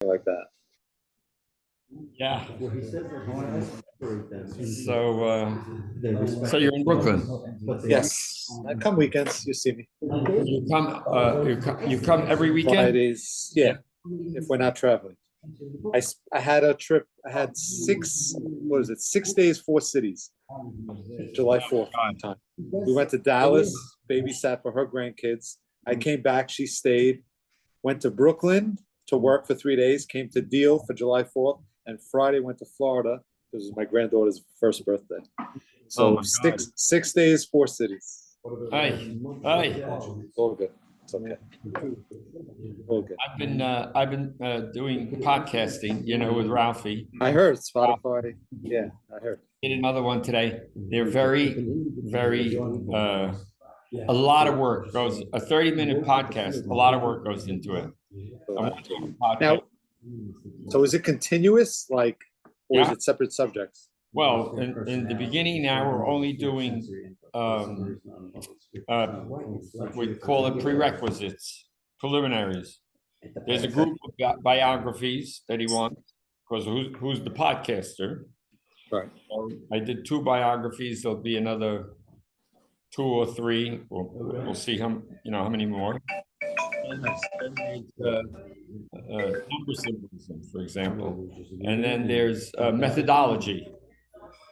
like that. Yeah. Well, he says that he wants to separate them into- So you're in Brooklyn. Yes, I come weekends. You see me You come every weekend? Fridays. Yeah, if we're not traveling. I had a trip. I had 6 days, 4 cities. July 4th time. We went to Dallas, babysat for her grandkids. I came back. She stayed. Went to Brooklyn to work for 3 days. Came to Deal for July 4th, and Friday went to Florida. This was my granddaughter's first birthday. So Oh, 6 days, 4 cities. Hi. All good. It's okay. All good. I've been doing podcasting, with Ralphie. I heard Spotify. Yeah, I heard. Did another one today. They're very, very a lot of work goes, a 30-minute podcast, a lot of work goes into it. Now, so is it continuous, or is Yeah. it separate subjects? Well, in the beginning now, we're only doing, we call it prerequisites, preliminaries. There's a group of biographies that he wants, because who's the podcaster? Right. So I did 2 biographies. There'll be another 2 or 3. We'll see how many more. And there's, number symbolism, for example, and then there's methodology.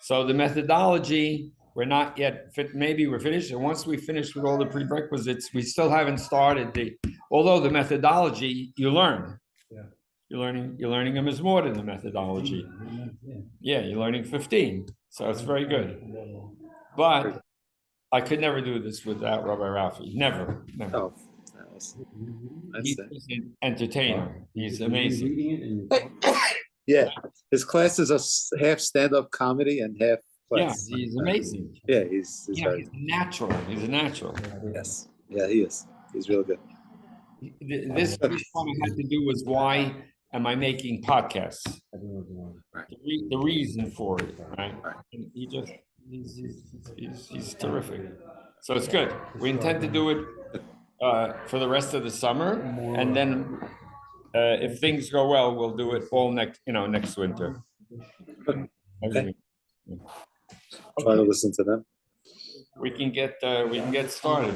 So the methodology, we're not yet fit. Maybe we're finished, and once we finish with all the prerequisites, we still haven't started although the methodology you learn. Yeah. You're learning them as more than the methodology. Yeah, you're learning 15, so it's very good. But I could never do this without Rabbi Ralphie. Never. Oh, He's an entertainer. He's amazing. Yeah, his classes are half stand-up comedy and half class. Yeah, he's amazing. Yeah, he's very He's natural. He's a natural. Yes. Yeah, he is. He's real good. This one I had to do was, why am I making podcasts? The reason for it, right? And he's terrific. So it's good. We intend to do it for the rest of the summer, and then if things go well, we'll do it all next winter. Okay. Try to listen to them. We can get started.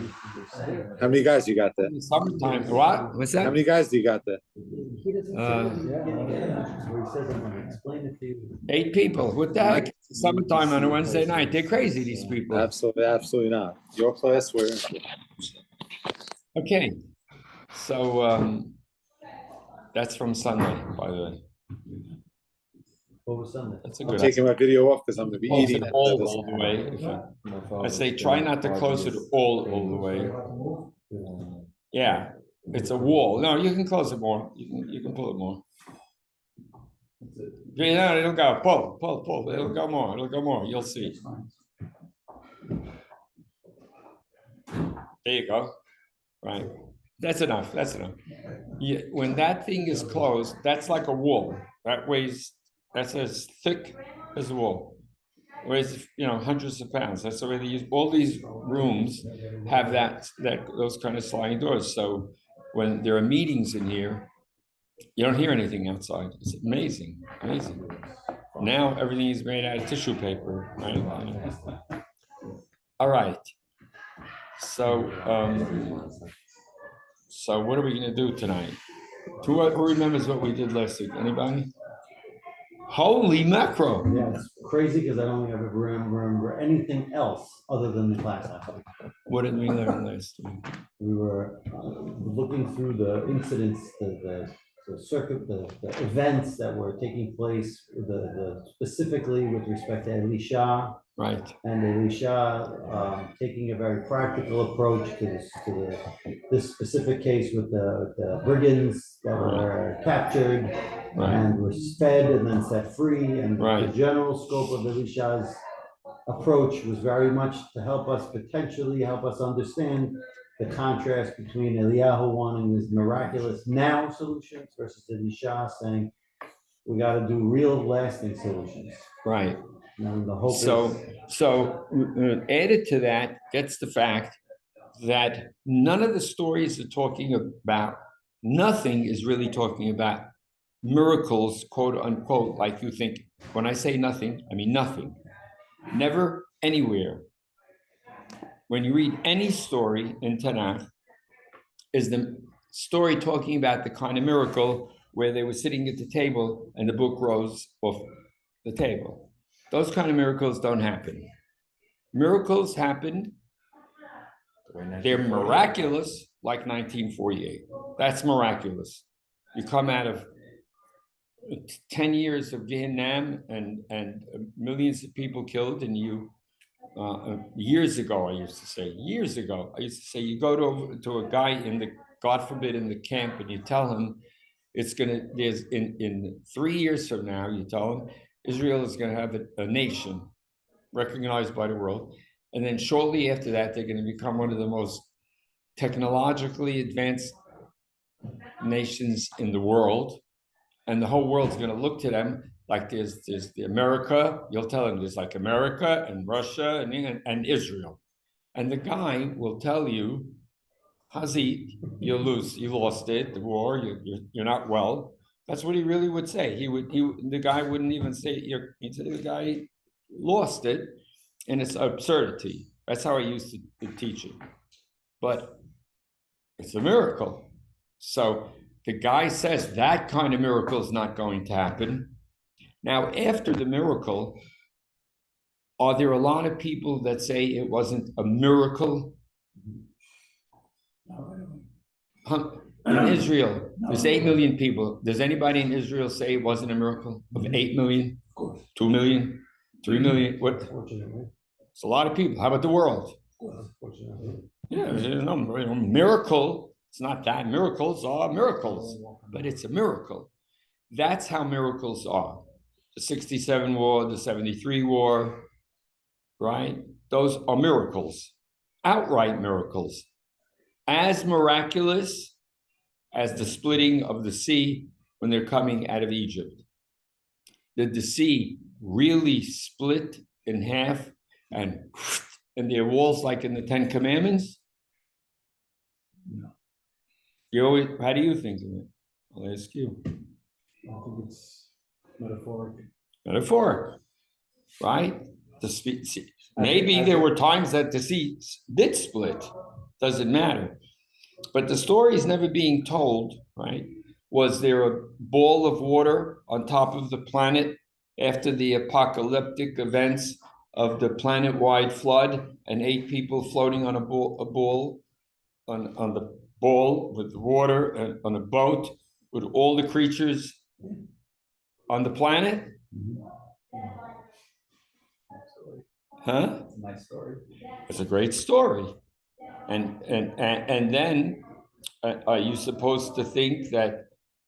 How many guys you got there? Summertime. What? What's that? How many guys do you got there? 8 people. What the heck? Summertime on a Wednesday night. They're crazy, these people. Absolutely not. Your class, we're in. Okay. So that's from Sunday, by the way. That's a I'm good. taking my video off because I'm going to be Close eating it it. all the way. I say try not to close it all the way. Yeah, it's a wall. No, you can close it more. You can pull it more. No, it'll go. Pull. It'll go more. You'll see. There you go. Right. That's enough. Yeah, when that thing is closed, that's like a wall. That's as thick as a wall. Weighs, hundreds of pounds. That's the way they use. All these rooms have those kind of sliding doors. So when there are meetings in here, you don't hear anything outside. It's amazing. Now everything is made out of tissue paper, right? All right. So what are we going to do tonight? Who remembers what we did last week? Anybody? Holy macro! Yeah, it's crazy because I don't ever remember anything else other than the class. What did we learn last week? We were looking through the incidents, the events that were taking place, specifically with respect to Elisha. Right. And Elisha taking a very practical approach to this specific case with the brigands that were captured and were fed and then set free. And the general scope of Elisha's approach was very much to help us understand the contrast between Eliyahu wanting these miraculous now solutions versus Elisha saying we got to do real lasting solutions. Right. And the hope so added to that gets the fact that none of the stories are talking about, nothing is really talking about miracles, quote unquote, like you think. When I say nothing, I mean nothing. Never anywhere. When you read any story in Tanakh, is the story talking about the kind of miracle where they were sitting at the table and the book rose off the table. Those kind of miracles don't happen. Miracles happen, they're miraculous, like 1948. That's miraculous. You come out of 10 years of Vietnam and millions of people killed, and you years ago, I used to say, you go to a guy in the, God forbid, in the camp, and you tell him there's in 3 years from now, you tell him Israel is gonna have a nation recognized by the world. And then shortly after that, they're gonna become one of the most technologically advanced nations in the world. And the whole world's gonna look to them like there's the America, you'll tell them there's like America and Russia and Israel. And the guy will tell you, Hazi, you lost it, the war, you're not well. That's what he really would say. The guy wouldn't even say, he'd say the guy lost it, and it's absurdity. That's how I used to teach it. But it's a miracle. So the guy says that kind of miracle is not going to happen. Now, after the miracle, are there a lot of people that say it wasn't a miracle? In Israel, there's 8 million people. Does anybody in Israel say it wasn't a miracle of 8 million, 2 million, 3 million? What? It's a lot of people. How about the world? Yeah, there's no miracle. It's not that. Miracles are miracles, but it's a miracle. That's how miracles are. The 67 war, the 73 war, right? Those are miracles, outright miracles. As miraculous as the splitting of the sea when they're coming out of Egypt. Did the sea really split in half and their walls like in the Ten Commandments? No. How do you think of it? I'll ask you. I think it's metaphoric. Metaphoric, right? Maybe there were times that the sea did split. Doesn't matter. But the story is never being told, right? Was there a ball of water on top of the planet after the apocalyptic events of the planet-wide flood and 8 people floating on a ball on the ball with the water and on a boat with all the creatures on the planet? Huh? It's a nice story. It's a great story. And then are you supposed to think that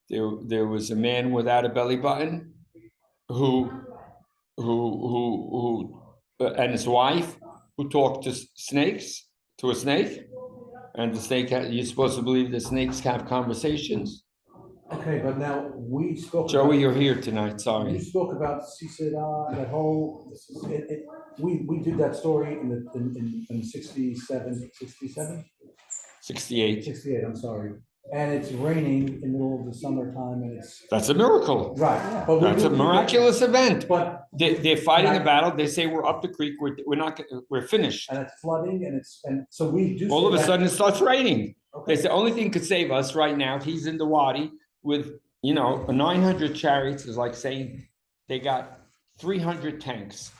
there was a man without a belly button who and his wife who talked to snakes, to a snake, and the snake you're supposed to believe that snakes have conversations? Okay, but now we spoke. Joey, you're here tonight. Sorry. You spoke about Sisera, that whole. We did that story in 67, 67? 68. 68. I'm sorry. And it's raining in the middle of the summertime, and that's a miracle, right? But that's a miraculous event. But they're fighting a battle. They say we're up the creek. We're finished. And it's flooding, and so we do. All of a sudden, it starts raining. Okay. They say the only thing could save us right now. He's in the wadi with 900 chariots. Is like saying they got 300 tanks,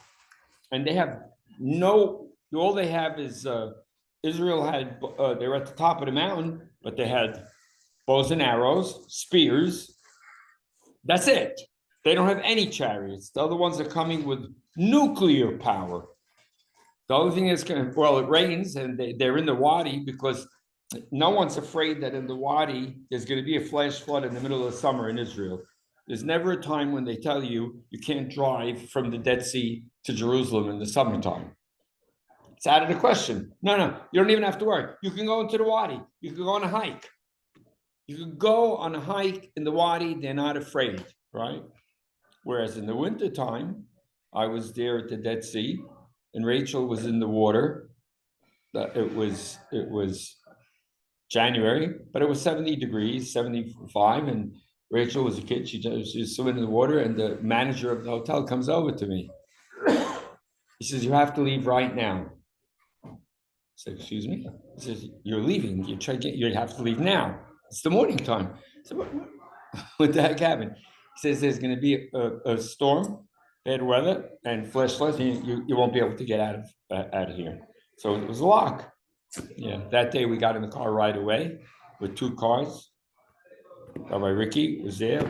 and they have all they have is Israel had. They were at the top of the mountain, but they had bows and arrows, spears. That's it. They don't have any chariots. The other ones are coming with nuclear power. The only thing is, it rains and they're in the wadi because no one's afraid that in the wadi, there's going to be a flash flood in the middle of the summer in Israel. There's never a time when they tell you can't drive from the Dead Sea to Jerusalem in the summertime. It's out of the question. No, you don't even have to worry. You can go into the wadi. You can go on a hike. You can go on a hike in the wadi. They're not afraid, right? Whereas in the wintertime, I was there at the Dead Sea, and Rachel was in the water. It was January, but it was 70 degrees, 75, and Rachel was a kid. She was swimming in the water, and the manager of the hotel comes over to me. He says, "You have to leave right now." I said, "Excuse me?" He says, "You're leaving. You have to leave now. It's the morning time." I said, what the heck happened? He says, "There's going to be a storm, bad weather, and flash floods, and you won't be able to get out of here." So it was a lock. Yeah, that day we got in the car right away with 2 cars. Rabbi Ricky was there.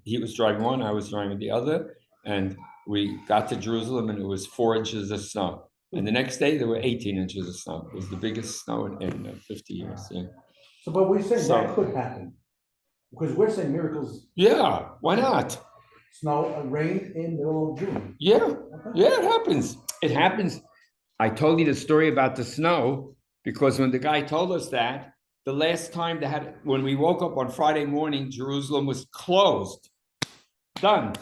He was driving one, I was driving the other, and we got to Jerusalem, and it was 4 inches of snow. And the next day there were 18 inches of snow. It was the biggest snow in 50 years. Yeah. So, but we're saying So- that could happen. Because we're saying miracles, Yeah, why not? snow, rain in the middle of June. Yeah, Okay. yeah, it happens. It happens. I told you the story about the snow because when the guy told us that, the last time when we woke up on Friday morning, Jerusalem was closed. Done.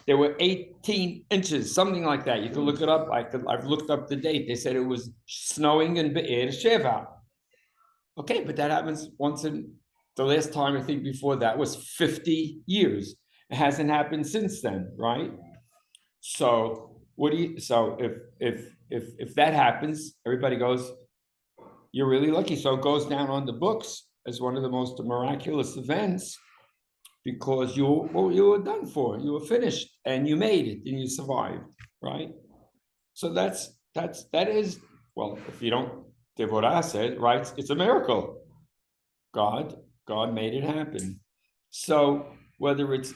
There were 18 inches, something like that. You can look it up. I've looked up the date. They said it was snowing in Be'er Sheva. Okay, but that happens once in the last time, I think before that was 50 years. It hasn't happened since then, right? So if that happens, everybody goes, "You're really lucky." So it goes down on the books as one of the most miraculous events because you were done for, you were finished, and you made it, and you survived, right? So that is well, if you don't, Devorah said, right? It's a miracle. God made it happen. So whether it's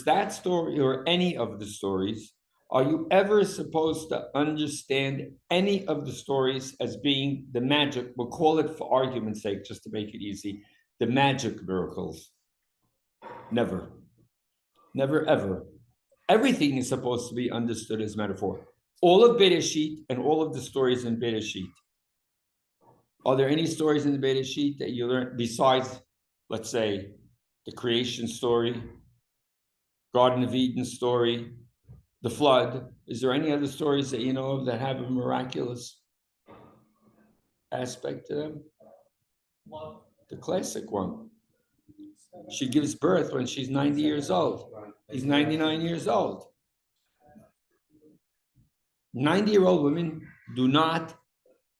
that story or any of the stories, are you ever supposed to understand any of the stories as being the magic? We'll call it, for argument's sake, just to make it easy, the magic miracles. Never. Never, ever. Everything is supposed to be understood as metaphor. All of Bereshit and all of the stories in Bereshit. Are there any stories in the Bereshit that you learned besides, let's say, the creation story, Garden of Eden story, the flood? Is there any other stories that you know of that have a miraculous aspect to them? The classic one. She gives birth when she's 90 years old. He's 99 years old. 90-year-old women do not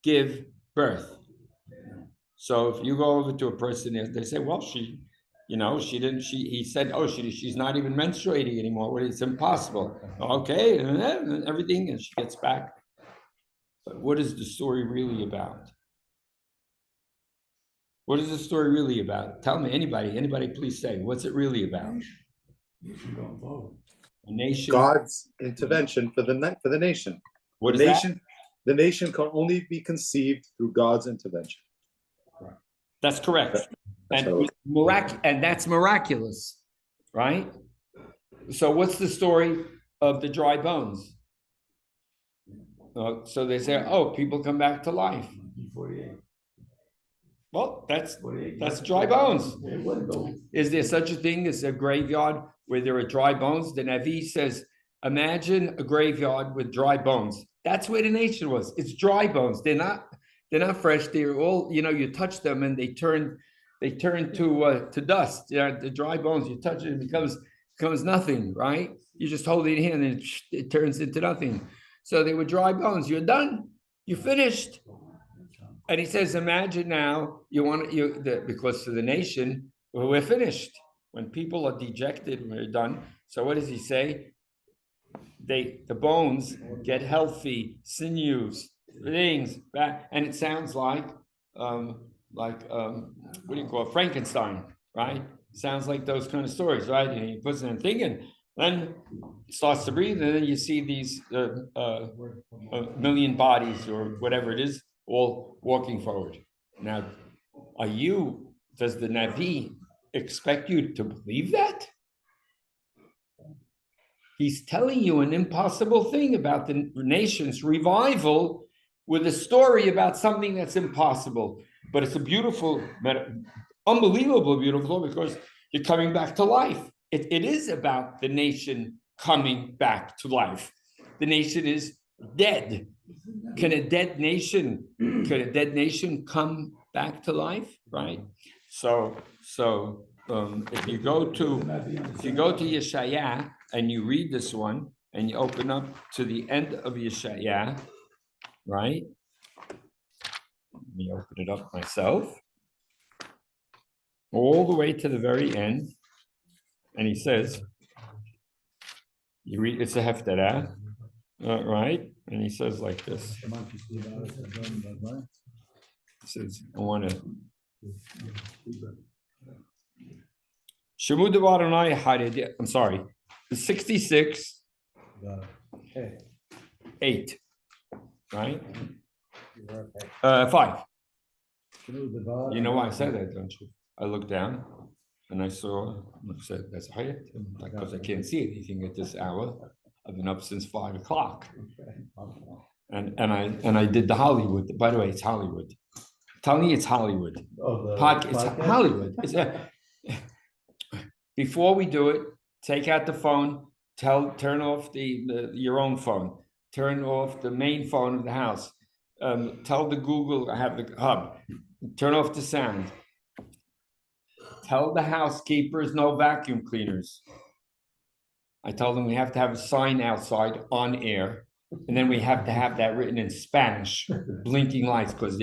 give birth. So if you go over to a person, they say, "Well, he said, oh, she's not even menstruating anymore. Well, it's impossible." Okay, and everything, and she gets back. But what is the story really about? What is the story really about? Tell me, anybody, please say, what's it really about? A nation. God's intervention for the nation. What is The nation can only be conceived through God's intervention. That's correct. And that's miraculous, right? So what's the story of the dry bones? So they say, "Oh, people come back to life." Well, that's dry bones. Is there such a thing as a graveyard where there are dry bones? The Navi says, imagine a graveyard with dry bones. That's where the nation was. It's dry bones. They're not fresh. They're all, you touch them and they turn to dust. The dry bones, you touch it, it becomes nothing, right? You just hold it in hand and it turns into nothing. So they were dry bones. You're done. You finished. And he says, imagine now because for the nation, well, we're finished. When people are dejected, we're done. So what does he say? The bones get healthy, sinews, things back, and it sounds like what do you call it? Frankenstein, right? Sounds like those kind of stories, right? And he puts in a thing, and then it starts to breathe, and then you see these a million bodies or whatever it is, all walking forward. Now, does the Navi expect you to believe that? He's telling you an impossible thing about the nation's revival with a story about something that's impossible. But it's a beautiful, unbelievable beautiful, because you're coming back to life. It is about the nation coming back to life. The nation is dead. Can a dead nation come back to life? Right? So if you go to Yeshaya and you read this one and you open up to the end of Yeshaya, right? Let me open it up myself. All the way to the very end. And he says, you read, it's a Haftarah, right? And he says like this. He says, I want to. Shemud Adonai Haredi, I'm sorry, the 66, 8, right? 5. You know why I said that, don't you? I looked down and I saw, I said, that's Hayat, because I can't see anything at this hour. I've been up since 5 o'clock. And I did the Hollywood. By the way, it's Hollywood. Tell me it's Hollywood. It's Hollywood. Before we do it, take out the phone, turn off your own phone, turn off the main phone of the house. Tell the Google, I have the hub, turn off the sound. Tell the housekeepers no vacuum cleaners. I told them we have to have a sign outside on air, and then we have to have that written in Spanish, blinking lights, because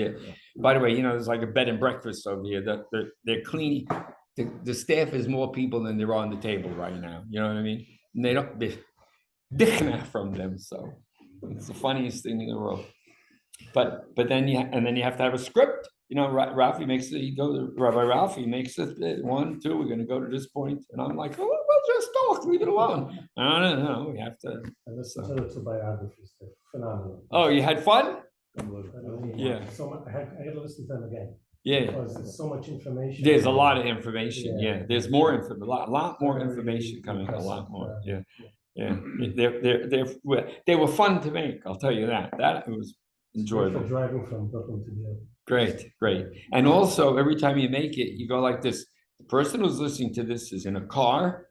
by the way, there's like a bed and breakfast over here. They're cleaning. The staff is more people than there are on the table right now. You know what I mean? And they don't dichna from them. So it's the funniest thing in the world. But then you have to have a script. Ralphie makes it. Rabbi Ralphie makes it 1, 2. We're going to go to this point, and I'm like, oh, we'll just talk. Leave it alone. No. We have to. I listened to biographies. They're phenomenal. Oh, you had fun? Yeah. So I had to listen to them again. Yeah. Because there's so much information. There's a lot of information. Yeah. There's more information. A lot more information coming. A lot more. Yeah. Yeah. They were fun to make. I'll tell you that. That was enjoyable. Driving from Brooklyn to New York. Great. And also, every time you make it, you go like this. The person who's listening to this is in a car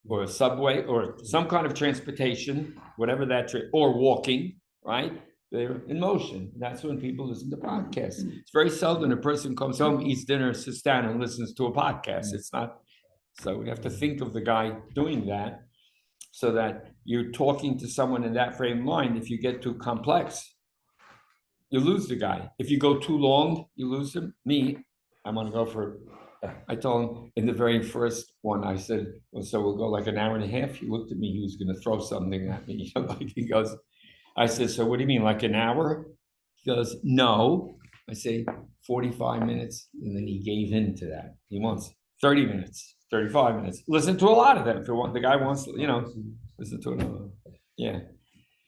or a subway or some kind of transportation, whatever that, or walking, right? They're in motion. That's when people listen to podcasts. It's very seldom a person comes home, eats dinner, sits down and listens to a podcast. It's not. So we have to think of the guy doing that so that you're talking to someone in that frame of mind. If you get too complex, you lose the guy. If you go too long, you lose him. Me, I'm going to go for, I told him in the very first one, I said, well, so we'll go like an hour and a half. He looked at me, he was going to throw something at me. He goes, I said, so what do you mean, like an hour? He goes, no. I say 45 minutes. And then he gave in to that. He wants 30 minutes, 35 minutes. Listen to a lot of them. If the guy wants, listen to another. Yeah.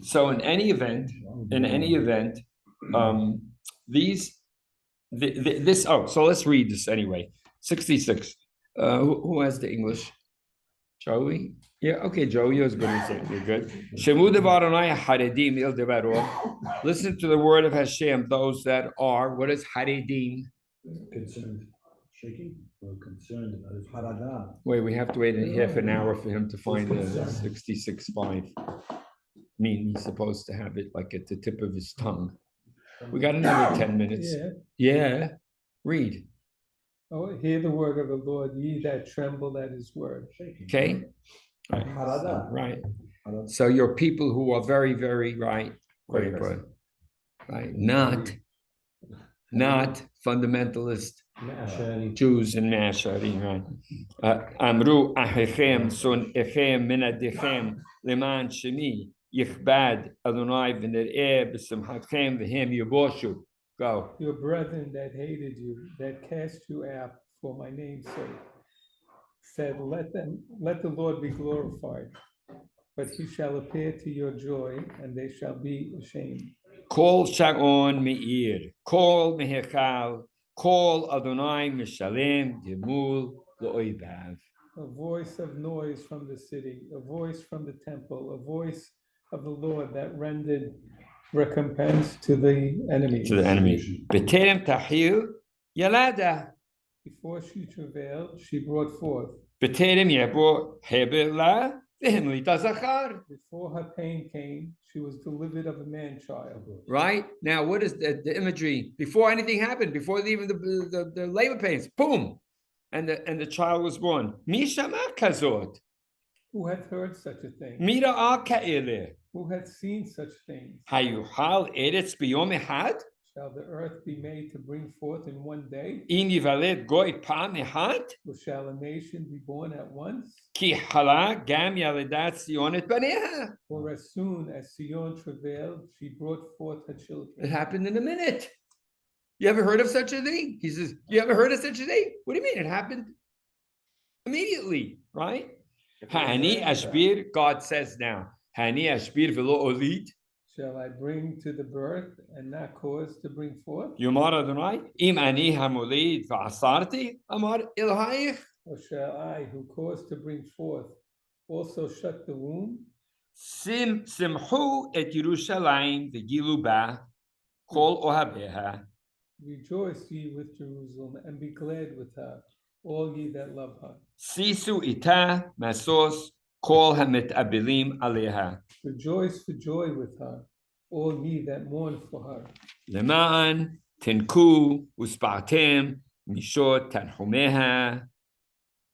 So in any event, so let's read this anyway. 66. Who has the English? Joey? Yeah, okay, Joey, you're good. You're good. Listen to the word of Hashem, those that are, what is Haredim? Concerned. Shaking or concerned about his harada. Wait, we have to wait half an hour for him to find the 66.5. I mean, he's supposed to have it like at the tip of his tongue. We got another 10 minutes. Yeah. Read. Oh, hear the word of the Lord, ye that tremble at his word. Okay. Right. So you're people who are very, very right. Very good. Right. Not fundamentalist Jews and Mashari, right? Amru ahechem son echem minadechem leman shemi yichbad Adonai v'ner'eh b'simchatchem v'hem yiboshu. Go. Your brethren that hated you, that cast you out for my name's sake, said, let the Lord be glorified, but he shall appear to your joy, and they shall be ashamed. Call Shagon Meir, call Mehechal, call Adonai Mishalem Gemul Lo'ibav. A voice of noise from the city, a voice from the temple, a voice of the Lord that rendered recompense to the enemy. B'terem tahil yalada. Before she travailed, she brought forth. B'terem yabo hebela v'himli tazachar. Before her pain came, she was delivered of a man-child. Right? Now, what is the imagery? Before anything happened, before even the labor pains, boom, and the child was born. Mishama kazot. Who hath heard such a thing? Mira al ka'ele. Who hath seen such things? Hayuhal eretz biyom ehad. Shall the earth be made to bring forth in one day? Im yivaled goy pam ehad. Or shall a nation be born at once? Ki hala gam yaledat Sion et baneha. For as soon as Sion travailed, she brought forth her It children. happened in a minute. You ever heard of such a thing? He says, you ever heard of such a thing? What do you mean? It happened immediately, right? Hani ashbir, God says now. Hani ashbir velo olit. Shall I bring to the birth and not cause to bring forth? Yomar Adonai, im ani hamolid va'asarti, amar Elohayich. Or shall I, who cause to bring forth, also shut the womb? Simhu et Yerushalayim v'gilu ba, kol ohabeha. Rejoice ye with Jerusalem and be glad with her, all ye that love her. Sisu ita masos kol hamit abilim aleha. Rejoice for joy with her, all ye that mourn for her. Leman tinku uspartem mishot tanhumeha.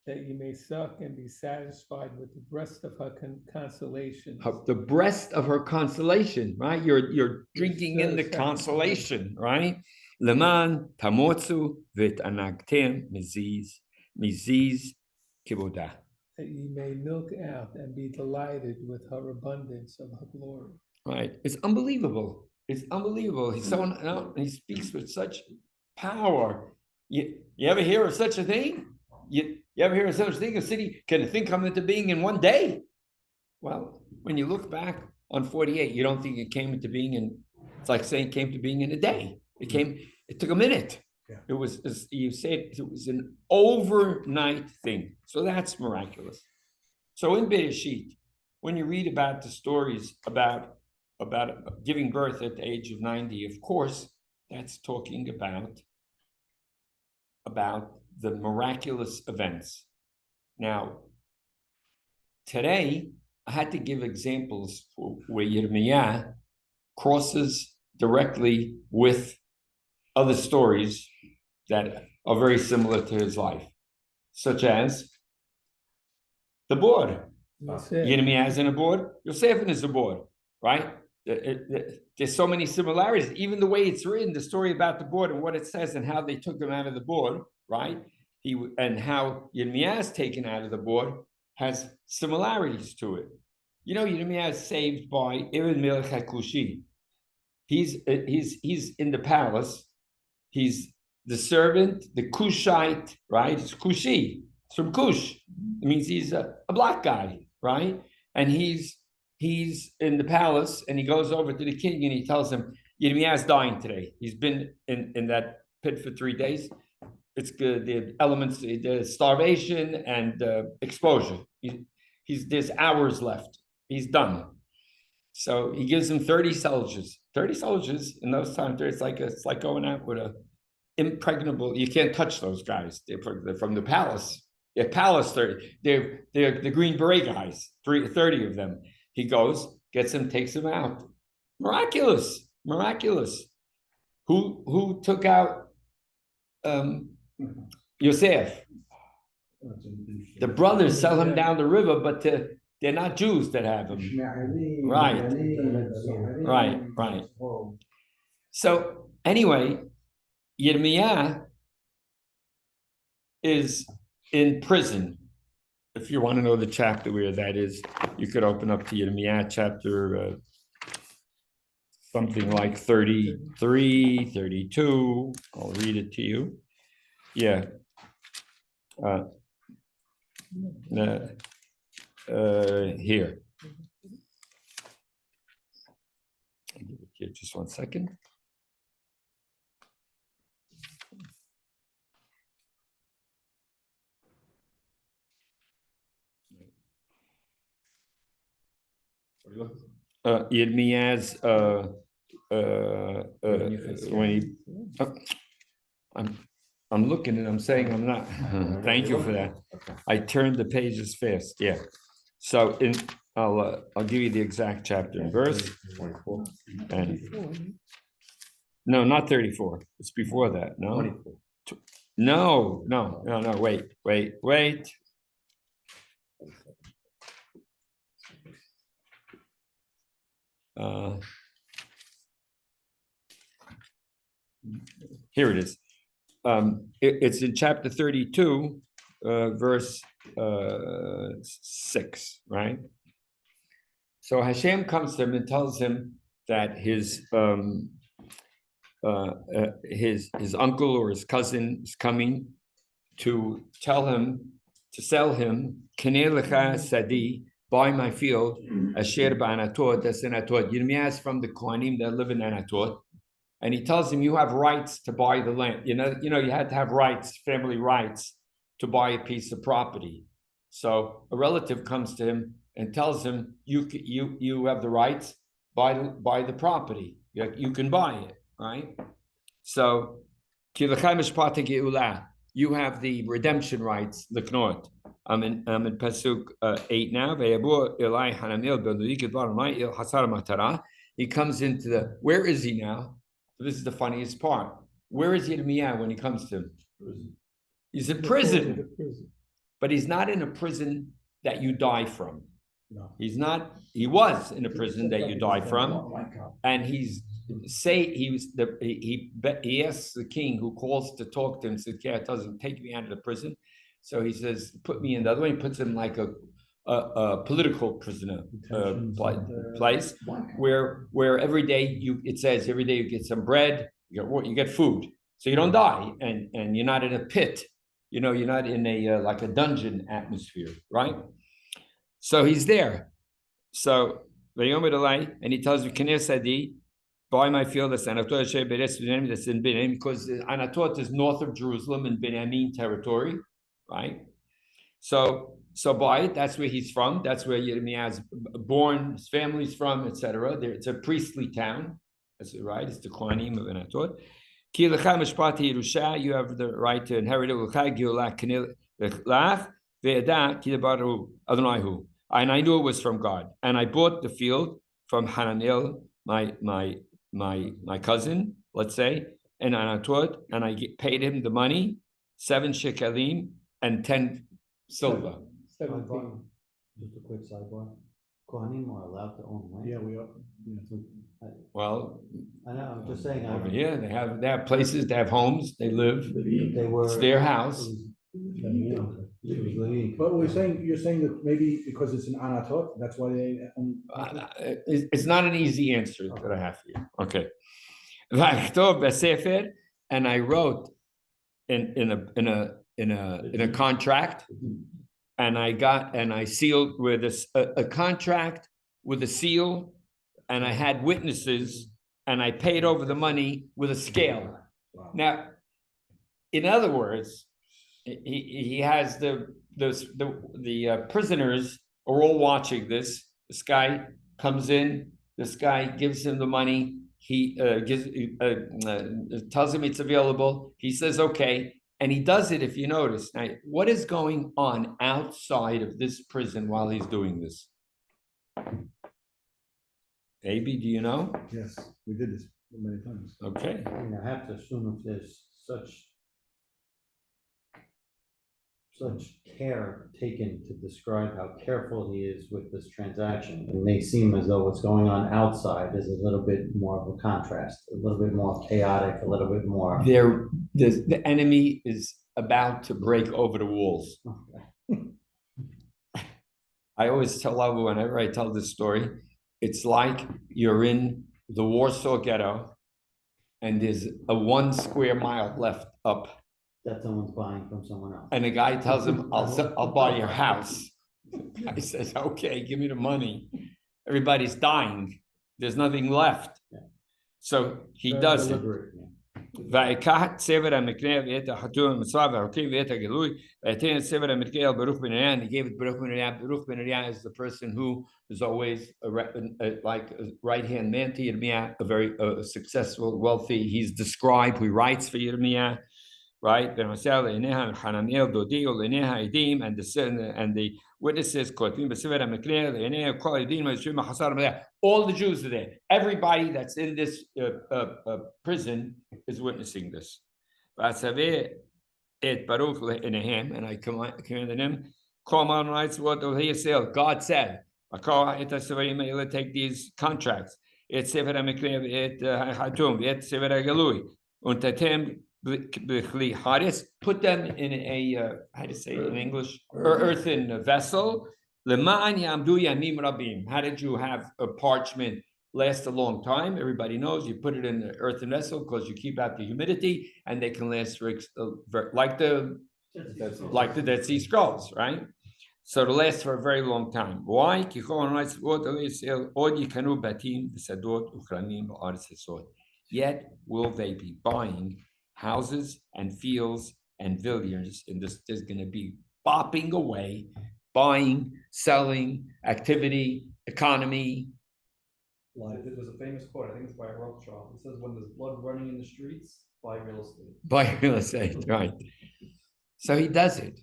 That ye may suck and be satisfied with the breast of her consolation. The breast of her consolation, right? You're drinking in the consolation, right? Leman tamotzu vit anagtem miziz kibodah. That ye may milk out and be delighted with her abundance of her glory. Right. It's unbelievable. It's unbelievable. He's so he speaks with such power. You ever hear of such a thing? You ever hear of such a thing? A city can a thing come into being in one day? Well, when you look back on 48, you don't think it came into being in, it's like saying it came to being in a day. It took a minute. Yeah. It was, as you said, it was an overnight thing. So that's miraculous. So in Bereshit, when you read about the stories about giving birth at the age of 90, of course, that's talking about the miraculous events. Now, today, I had to give examples where Yirmiyah crosses directly with other stories that are very similar to his life, such as the board. Yirmiyah is in a board, Yosef is a board, right? There's so many similarities, even the way it's written, the story about the board and what it says and how they took him out of the board, right? And how Yirmiyah is taken out of the board has similarities to it. You know, Yirmiyah is saved by Ibn Melech HaKushi. He's in the palace. He's the servant, the Kushite, right? It's Kushi. It's from Kush. It means he's a black guy, right? And he's in the palace, and he goes over to the king and he tells him, Yirmiyah is dying today. He's been in that pit for 3 days. It's good. The elements, the starvation and exposure. There's hours left. He's done. So he gives him 30 soldiers. 30 soldiers in those times, it's like going out with a impregnable. You can't touch those guys. They're from the palace. They're palace 30. They're the Green Beret guys. 30 of them. He goes, gets him, takes him out. Miraculous. Who took out Yosef? The brothers sell him down the river, but they're not Jews that have him. Right. So anyway, Yirmiyah is in prison. If you want to know the chapter where that is, you could open up to Yirmiyah chapter something like 33, 32. I'll read it to you. Yeah. Here. I'll give it to you just 1 second. Yirmiyah's when he, I'm looking and I'm saying I'm not. Thank you for that. I turned the pages fast. Yeah. So I'll give you the exact chapter and verse. And no, not 34. It's before that. No. No, wait. Here it is. It's in chapter 32, verse 6, right? So Hashem comes to him and tells him that his uncle or his cousin is coming to tell him to sell him Kinei lecha sadi, buy my field, asher ba'anatot, that's in Anatot. Yirmiyah is from the Kohanim that live in Anatot, and he tells him you have rights to buy the land. You had to have rights, family rights, to buy a piece of property. So a relative comes to him and tells him you have the rights, buy the property. You can buy it, right? So you have the redemption rights, Leknot. I'm in Pasuk 8 now. He comes into where is he now? This is the funniest part. Where is Yirmiyah when he comes to him? He's in prison. But he's not in a prison that you die from. No. He's not, he was in a prison that you die from. And he asks the king who calls to talk to him, says, "Yeah, it doesn't take me out of the prison." So he says, "Put me in the other way." He puts him like a political prisoner place where every day it says every day you get some bread, you get food, so you don't die, and you're not in a pit, you're not in a like a dungeon atmosphere, right? So he's there. So and he tells you, "Kinei sadi, buy my field that's Anatot that's in Binyamin," because Anatot is north of Jerusalem in Binyamin territory, right? So buy it. That's where he's from. That's where Yirmiyah is born. His family's from, etc. It's a priestly town. That's right. It's the Kohanim of Anatot. Ki lecha mishpati Yerusha. You have the right to inherit it. Lecha geulah kinei lech ve'eda ki lebaru Adonai hu. And I knew it was from God. And I bought the field from Hananel, my cousin, let's say, in Anatot, and I paid him the money, 7 shekalim and 10 silver. 17. Just a quick sidebar. Kohanim are allowed to own land. Yeah, we are. Well, I know, I'm just saying. over here they have places, they have homes, they live. They were. It's their house. But you're saying that maybe because it's an Anatot, that's why they own. It's not an easy answer that I have for you. Okay. And I wrote in a contract, and I sealed with a contract with a seal, and I had witnesses, and I paid over the money with a scale. Wow. Now, in other words, he has the prisoners are all watching this. This guy comes in. This guy gives him the money. He tells him it's available. He says okay, and he does it. If you notice, now what is going on outside of this prison while he's doing this? Baby, do you know? Yes, we did this many times. Okay. I mean, I have to assume if there's such care taken to describe how careful he is with this transaction, it may seem as though what's going on outside is a little bit more of a contrast, a little bit more chaotic, a little bit more. The enemy is about to break over the walls. Okay. I always tell Abu, whenever I tell this story, it's like you're in the Warsaw Ghetto and there's a 1 square mile left up. That someone's buying from someone else. And the guy tells him, I'll buy your house. I says, okay, give me the money. Everybody's dying. There's nothing left. Yeah. So he does it. ויקח צבר המקנה ואת החתום המצווה והחוקים ואת הגילוי ויתן צבר המקנה Baruch ben Neriah, and he gave it Baruch ben Neriah. Baruch ben Neriah is the person who is always like a right-hand man to Yirmiyah, a very successful, wealthy. He's the scribe who writes for Yirmiyah, right? And the witnesses, all the Jews are there. Everybody that's in this prison is witnessing this. et Baruch le'enehem, and I commanded him, Command rights, what God said, take these contracts. It's Sefer HaMikneh, it Hatum, it Sefer HaGalui, und Tatem B'chli Haris, put them in a, how to say it in English, earthen vessel. L'ma'an yamdu yamim rabim. How did you have a parchment last a long time? Everybody knows you put it in the earthen vessel because you keep out the humidity, and they can last for like the Dead Sea Scrolls, right? So to last for a very long time. Why? Yet will they be buying houses and fields and vineyards, and there's going to be bopping away, buying, selling, activity, economy. There's a famous quote, I think it's by Rothschild. It says, when there's blood running in the streets, buy real estate. Buy real estate, right. So he does it.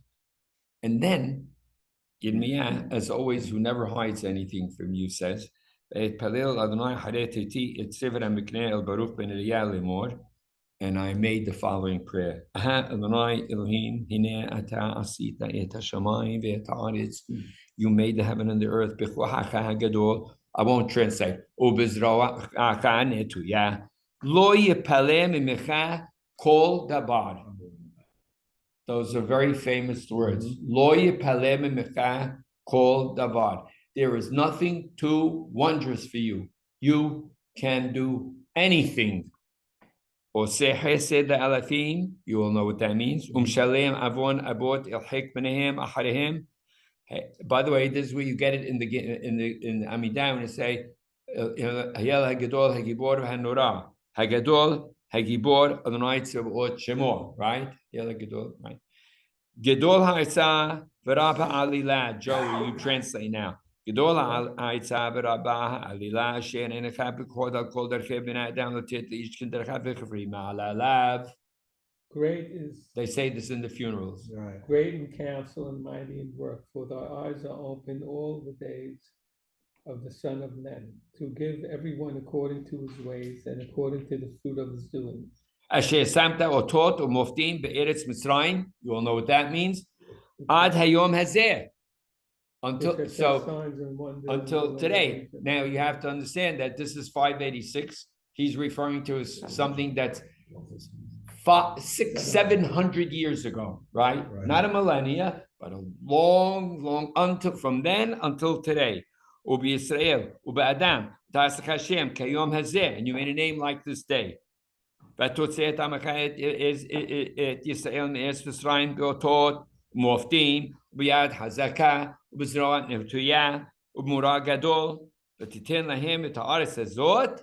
And then Yirmiyah, as always, who never hides anything from you, says, and I made the following prayer. You made the heaven and the earth. I won't translate. Those are very famous words. Lo yipaleh mimecha kol davar. There is nothing too wondrous for you. You can do anything. Oseh chesed alafim. You all know what that means. Shalem avon abot ilhik b'nehem acharehem. By the way, this is where you get it in the Amidah when you say Hayel Hagadol Hagibor Hanora Hagadol Hagibor Adonai Tzavot Shemo, right? Hayel Hagadol, right? Gedol Ha'itza V'Rabba Alila. Joey, you translate now. Gedol Ha'itza V'Rabba Alila Shein Enechab B'Kod Al Kol Derchei B'nai Adam L'Tit L'Ish Kin Derchab V'Chavri Ma'alalav. Great is, they say this in the funerals. Right. Great in counsel and mighty in work, for thy eyes are open all the days of the Son of Man, to give everyone according to his ways and according to the fruit of his doings. Asher samta otot umoftim be'eretz Mitzrayim. You all know what that means. Ad hayom hazeh. Until today. Now you have to understand that this is 586. He's referring to as something that's 700 years ago, right? Not a millennia, but a long, until from then until today. Ubi Israel, Ubi Adam, Tasach Hashem, Kayom Hazeh, and you made a name like this day. Vatotzet Amachet is Yisrael Me'es V'Srayim Beotot, Moftim, Ubiyad Hazaka, Ubizroat Nevtuya, Ubmura Gadol, Vatitin Lahem, V'Ta'aretz Hazot.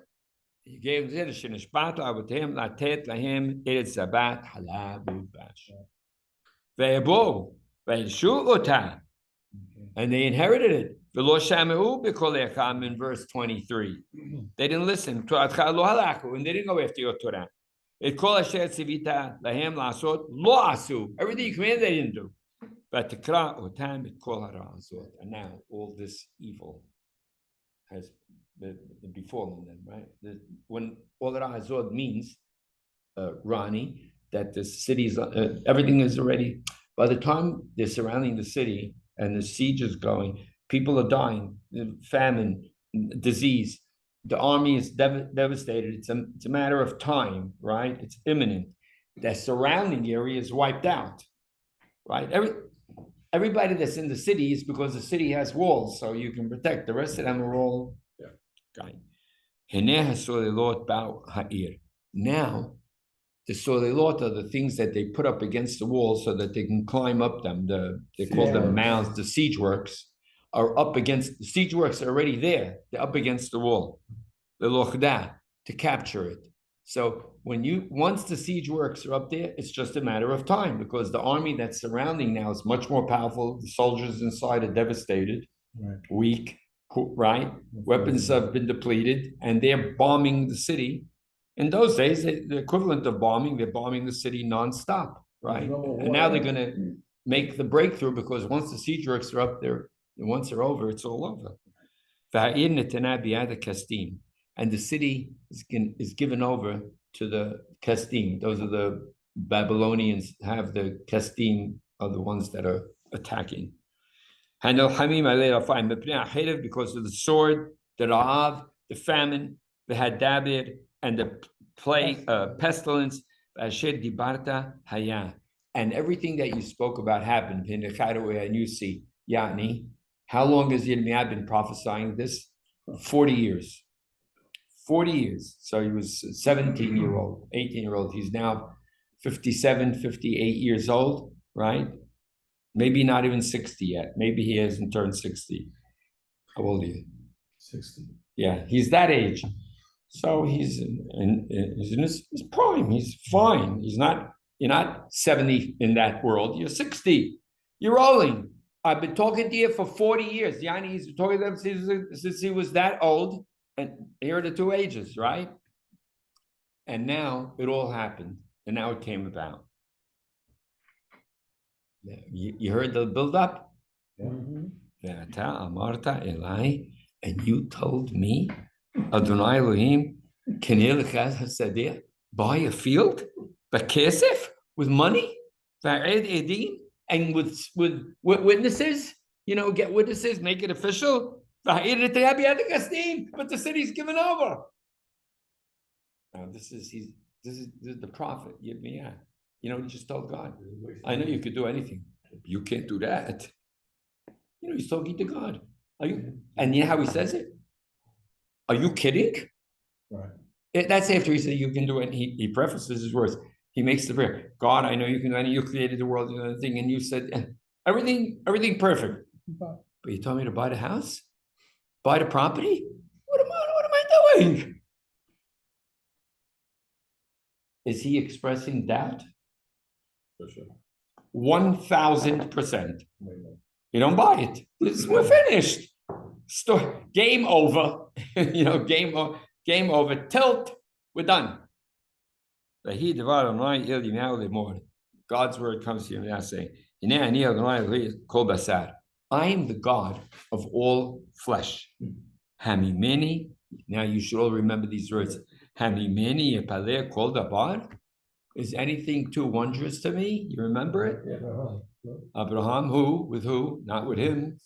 He gave them Shinishbat Avotem Latet Lahem Eretz Zabat Halab Ubash. Ve'ebo Ve'shu Ota, and they inherited it. V'lo Shamu B'Kolecham in verse 23. They didn't listen. To'atcha lo halaku, and they didn't go after your Torah. It Kol Asher Tzivita Lahem Lasot Lo Asu. Everything you commanded, they didn't do. But Tikra Otam It Kol Harazot, and now all this evil has befallen them, right? When all that Azod means, Ronnie, that the cities, everything is already, by the time they're surrounding the city and the siege is going, people are dying, famine, disease, the army is devastated. It's a matter of time, right? It's imminent. The surrounding area is wiped out, right? Everybody that's in the city is because the city has walls, so you can protect. The rest of them are all Now, the solelot are the things that they put up against the wall so that they can climb up them. They call them mounds. The siege works are up against, the siege works are already there. They're up against the wall. The lochda, to capture it. So once the siege works are up there, it's just a matter of time because the army that's surrounding now is much more powerful. The soldiers inside are devastated, weak. Right, weapons have been depleted, and they're bombing the city. In those days, the equivalent of bombing, they're bombing the city nonstop, right? And now they're going to make the breakthrough because once the siege works are up there, and once they're over, it's all over. And the city is given over to the Kasdim. Those are the Babylonians have the Kestim are the ones that are attacking. Because of the sword, the Ra'av, the famine, the Hadabir, and the plague, pestilence, and everything that you spoke about happened. And you see, Yani, how long has Yirmiyah been prophesying this? 40 years. 40 years. So he was 17-year-old, 18-year-old. He's now 57, 58 years old, right? Maybe not even 60 yet. Maybe he hasn't turned 60. How old are you? 60. Yeah, he's that age. So he's in his prime. He's fine. You're not 70 in that world. You're 60. You're rolling. I've been talking to you for 40 years. Yani, he's talking to them since he was that old. And here are the two ages, right? And now it all happened. And now it came about. You heard the build-up? And you told me, Adonai Elohim, buy a field, bekesef, with money, and with witnesses, get witnesses, make it official. But the city's given over. Now this is the prophet, Yirmiyah. He just told God, I know you could do anything. You can't do that. He's talking to God. And you know how he says it? Are you kidding? Right. That's after he said you can do it. He prefaces his words. He makes the prayer. God, I know you can do anything. You created the world and everything. And you said everything perfect. But you told me to buy the house? Buy the property? What am I doing? Is he expressing doubt? For sure. 1000%. You don't buy it. We're finished. Game over. Game over. Tilt. We're done. God's word comes to you now saying, I am the God of all flesh. Hamimeni. Now you should all remember these words. Hamimeni yepaleh kol davar. Is anything too wondrous to me? You remember it? Abraham, who? With who? Not with him.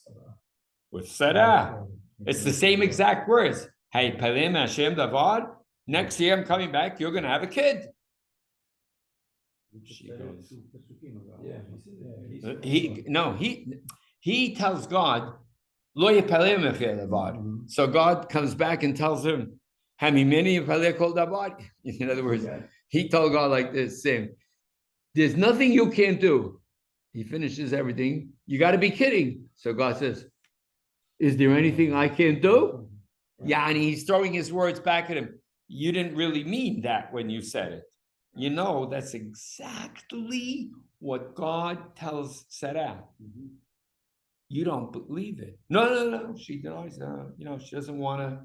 With Sarah. It's the same exact words. Hey, Palem Hashem Davar. Next year I'm coming back. You're going to have a kid. She goes. He tells God, Lo yepalem Hashem Davar. So God comes back and tells him, Hamimeni yepaleh kol davar. In other words, he told God like this, same. There's nothing you can't do. He finishes everything. You got to be kidding. So God says, is there anything I can't do? Yeah, and he's throwing his words back at him. You didn't really mean that when you said it. That's exactly what God tells Sarah. You don't believe it. No. She denies, she doesn't want to.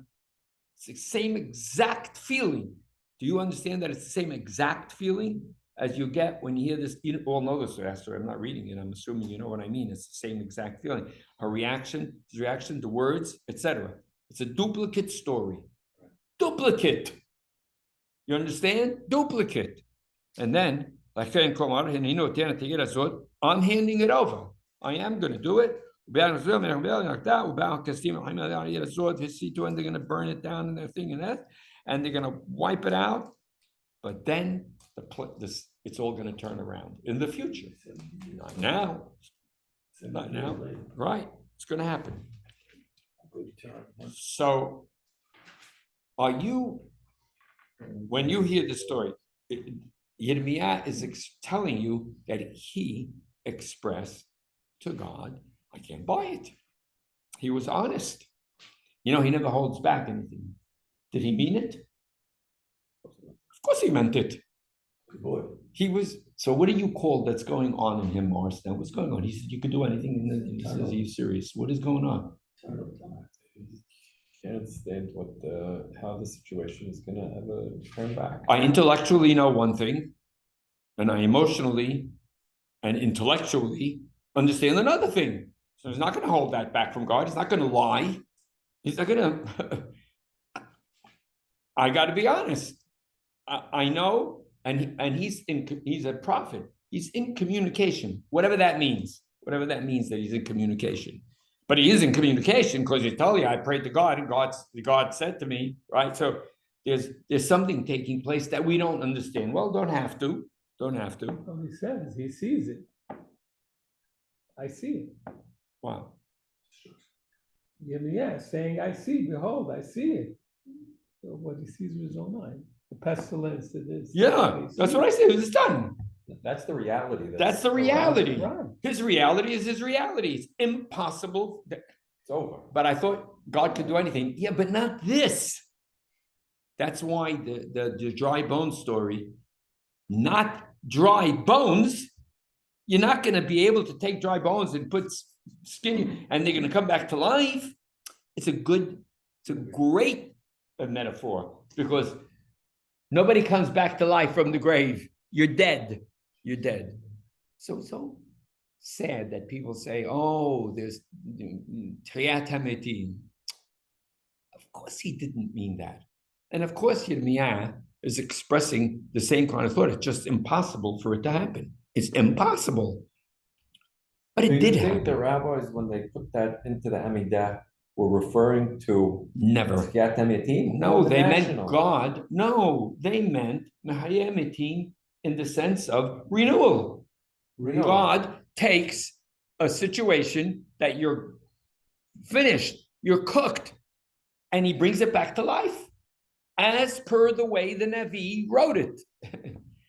It's the same exact feeling. Do you understand that it's the same exact feeling as you get when you hear this? You all know this, Esther. I'm not reading it. I'm assuming you know what I mean. It's the same exact feeling. Her reaction, his reaction to words, etc. It's a duplicate story. Duplicate. You understand? Duplicate. And then, I'm handing it over. I am going to do it. And they're going to burn it down and everything and that. And they're going to wipe it out, but then it's all going to turn around in the future. Not now. Not now. Right. It's going to happen. So, when you hear the story, Yirmiyah is telling you that he expressed to God, I can't buy it. He was honest. He never holds back anything. Did he mean it? Of course he meant it. He was, so what do you call that's going on in him, Morris? Now, what's going on? He said, you can do anything. And he says, are you serious? What is going on? Can't understand how the situation is going to ever turn back. I intellectually know one thing, and I emotionally and intellectually understand another thing. So he's not going to hold that back from God. He's not going to lie. He's not going to... I got to be honest. I know, and he's a prophet. He's in communication, whatever that means that he's in communication. But he is in communication because he told you, I prayed to God, and God said to me, right? So there's something taking place that we don't understand. Well, don't have to. Well, he says, he sees it. I see it. Wow. Yeah, saying, I see, behold, I see it. So what he sees with his own eye. The pestilence it is. Yeah, that's what I said. It's done. That's the reality. That's the reality. Right. His reality is his reality. It's impossible. It's over. But I thought God could do anything. Yeah, but not this. That's why the dry bone story, not dry bones. You're not going to be able to take dry bones and put skin, and they're going to come back to life. It's a great metaphor, because nobody comes back to life from the grave. You're dead. You're dead. So sad that people say, oh, there's Triat HaMetim. Of course he didn't mean that. And of course Yirmiyah is expressing the same kind of thought. It's just impossible for it to happen. It's impossible. But it did happen. The rabbis, when they put that into the Amidah, were referring to never. Triat HaMetim? No, they meant God. No, they meant Mehayeh Metim in the sense of renewal. God takes a situation that you're finished, you're cooked, and he brings it back to life as per the way the Navi wrote it.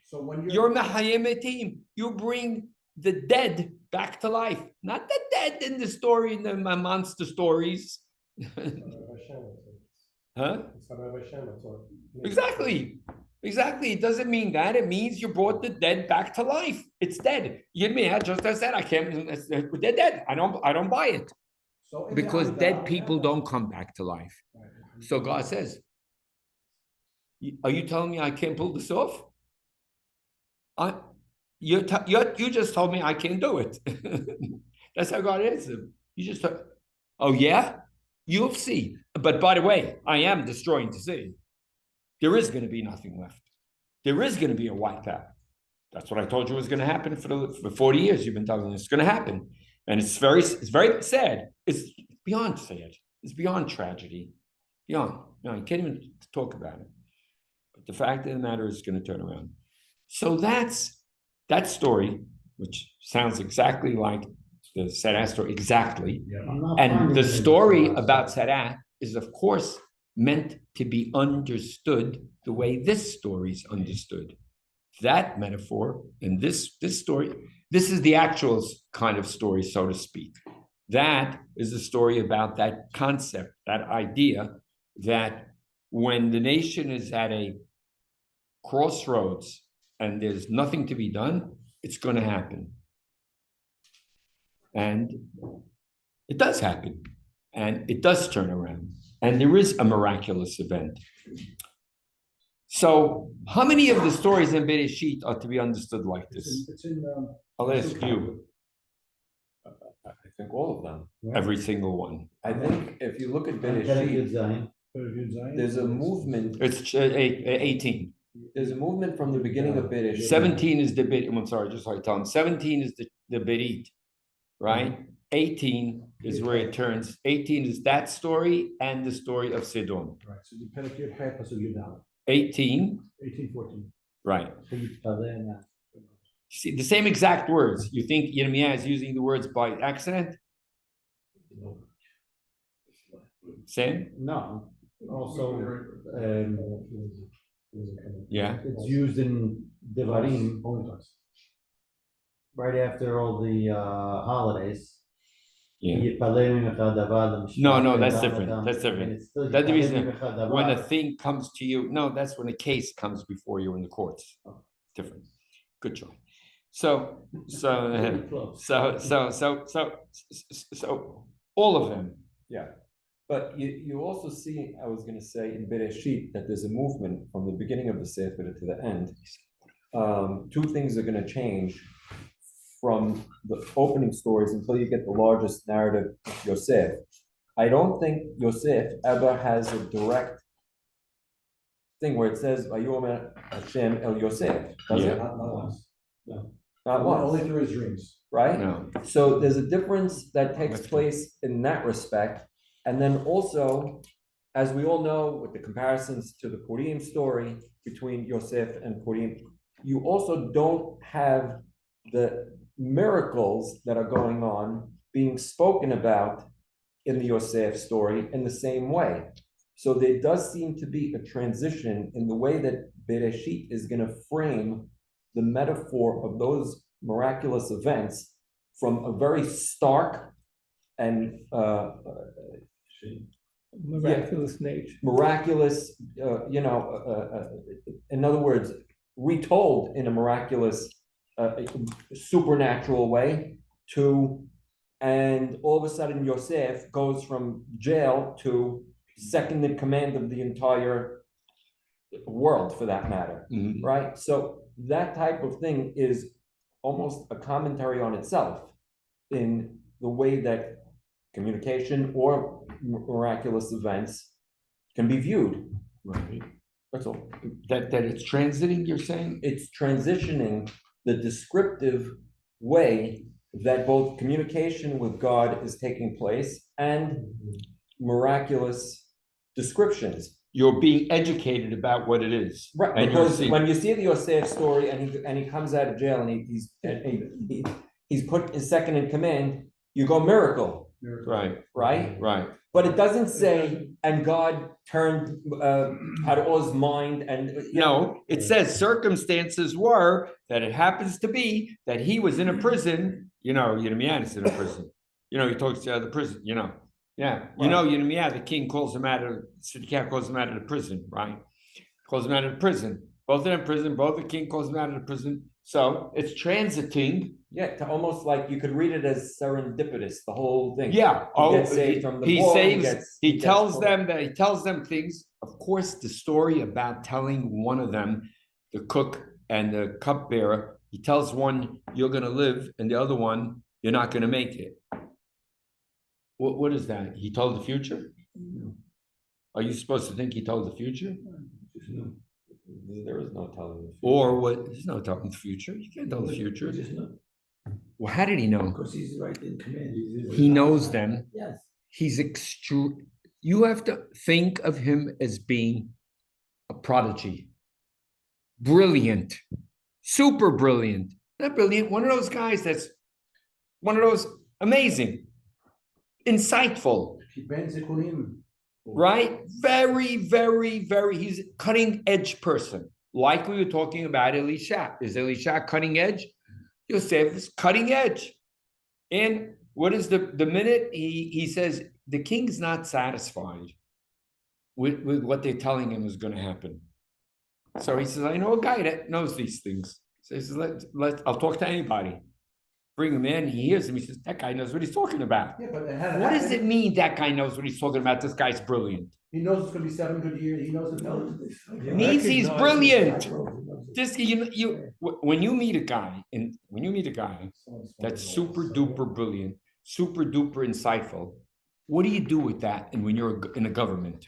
So when you're Mehayeh Metim, you bring the dead back to life, not the dead in the story, in the monster stories. Huh? Exactly. It doesn't mean that. It means you brought the dead back to life. It's dead. Yirmiyah just as that. I can't. They're dead. I don't buy it, because dead people don't come back to life. So God says, "Are you telling me I can't pull this off? You just told me I can't do it." That's how God is. You just, oh yeah, you'll see. But by the way, I am destroying the city. There is going to be nothing left. There is going to be a wipeout. That's what I told you was going to happen for 40 years. You've been telling me it's going to happen, and it's very sad. It's beyond sad. It's beyond tragedy. Beyond. You can't even talk about it. But the fact of the matter is, it's going to turn around. So that's that story, which sounds exactly like the Sarah story, exactly. And the story about Sarah is, of course, meant to be understood the way this story is understood. That metaphor and this story, this is the actual kind of story, so to speak. That is the story about that concept, that idea that when the nation is at a crossroads and there's nothing to be done, it's going to happen. And it does happen. And it does turn around. And there is a miraculous event. So how many of the stories in Bereshit are to be understood like this? I'll ask you. I think all of them. Every single one. I think if you look at Bereshit, there's a movement. It's 18. There's a movement from the beginning of Bereshit. 17 is the bit. I'm sorry, just like I tell him. 17 is the Berit, right? 18 is where it turns. 18 is that story and the story of Sidon. Right. So the Pentateuch half us you down. 18. 14. Right. See the same exact words. You think Yirmiyah is using the words by accident? Same? No. Also, yeah. it's used in Devarim right after all the holidays. Yeah. No, that's different. That's different. That's the reason when a thing comes to you. No, that's when a case comes before you in the courts. Different. Good job. So all of them. Yeah. But you also see, I was going to say in Bereshit, that there's a movement from the beginning of the Sefer to the end. Two things are going to change from the opening stories until you get the largest narrative of Yosef. I don't think Yosef ever has a direct thing where it says, Vayomer Hashem El Yosef, does Yeah. it? Not once. No. Not Only once, through his dreams. right? No. So there's a difference that takes That's true. place in that respect. And then also, as we all know, with the comparisons to the Purim story between Yosef and Purim, you also don't have the miracles that are going on being spoken about in the Yosef story in the same way. So there does seem to be a transition in the way that Bereshit is going to frame the metaphor of those miraculous events from a very stark and Miraculous nature. miraculous, in other words, retold in a miraculous, supernatural way to, and all of a sudden Yosef goes from jail to second in command of the entire world, for that matter, Mhm. right? So that type of thing is almost a commentary on itself in the way that communication or miraculous events can be viewed. Right. That's all. That it's transiting, you're saying? It's transitioning the descriptive way that both communication with God is taking place and miraculous descriptions. You're being educated about what it is. Right, And you're because seeing, when you see the Yosef story and he comes out of jail and he's put in second in command, you go miracle, right, right? right. But it doesn't say, and God turned Paro's mind and. No, it says circumstances were that it happens to be that he was in a prison, Yirmiyahu is in a prison. He talks to the prison, Yeah, Yirmiyahu, the king calls him out of, Sidkiah calls him out of the prison, right? Calls him out of the prison. Both of them in prison, both the king calls him out of the prison. So it's transiting. Yeah, to almost like you could read it as serendipitous, the whole thing. Yeah. He gets saved from the he war, saves, he he gets tells pulled. them that he tells them things. Of course, the story about telling one of them, the cook and the cupbearer, he tells one, you're gonna live, and the other one, you're not gonna make it. What is that? He told the future? Are you supposed to think he told the future? There is no telling. Or what? There's no telling the future. You can't tell the future. Well, how did he know? Because he's right in command. He knows them. Yes. He's you have to think of him as being a prodigy. Brilliant. Super brilliant. Not brilliant. One of those guys that's one of those amazing. Insightful. Right? Very, very, very, he's a cutting edge person. Like we were talking about Elisha. Is Elisha cutting edge? Yosef is cutting edge. And what is the minute he says the king's not satisfied with what they're telling him is going to happen. So he says, I know a guy that knows these things. So he says, I'll talk to anybody. Bring him in, he hears him, he says, that guy knows what he's talking about. Yeah, but What does it mean that guy knows what he's talking about? This guy's brilliant. He knows it's gonna be 7 good years, he knows it. It means he's brilliant. When you meet a guy that's super duper brilliant, super duper insightful, what do you do with that? And when you're in a government,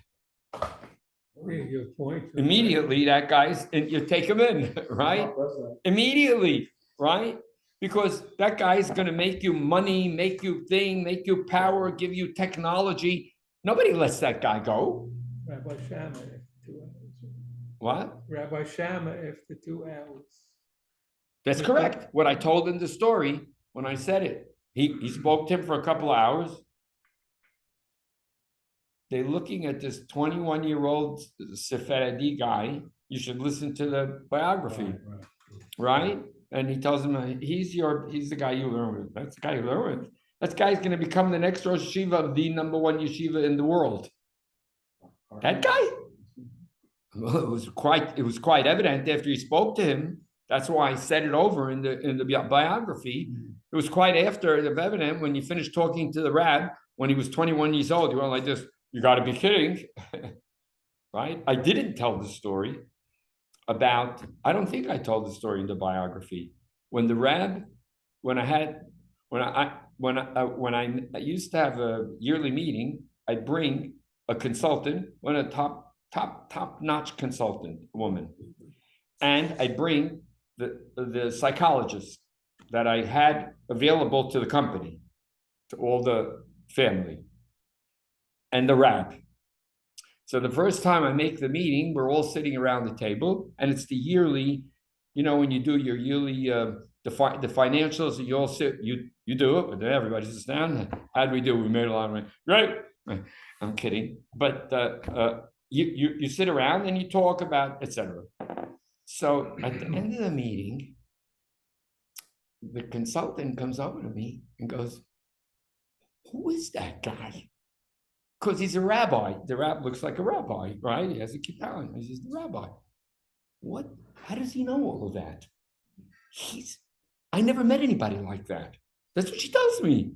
Your point. immediately that guy's, and you take him in, right? Immediately, right? Because that guy's going to make you money, make you make you power, give you technology. Nobody lets that guy go. Rabbi Shammah after 2 hours. What? Rabbi Shammah after 2 hours. That's correct. What I told in the story when I said it. He spoke to him for a couple of hours. They're looking at this 21-year-old Sephardi guy. You should listen to the biography, right? And he tells him, he's the guy you learn with. That's the guy you learn with. That guy's going to become the next Rosh Yeshiva of the #1 yeshiva in the world. That guy? Well, it was quite evident after he spoke to him. That's why I said it over in the biography. It was quite after evident when you finished talking to the Rab when he was 21 years old. You were like this, you got to be kidding, right? I didn't tell the story about, I don't think I told the story in the biography. When the Rab, when I used to have a yearly meeting, I'd bring a consultant, one of the top top-notch consultant woman. And I bring the psychologist that I had available to the company, to all the family, and the rab. So the first time I make the meeting, we're all sitting around the table, and it's the yearly, when you do your yearly, the financials, you all sit, you do it, but everybody sits down. How do we do? We made a lot of money. Right? I'm kidding. But you sit around and you talk about, etc. So at the end of the meeting, the consultant comes over to me and goes, "Who is that guy?" Because he's a rabbi. The rabbi looks like a rabbi, right? He has a kippah. He's the rabbi. What? How does he know all of that? I never met anybody like that. That's what she tells me.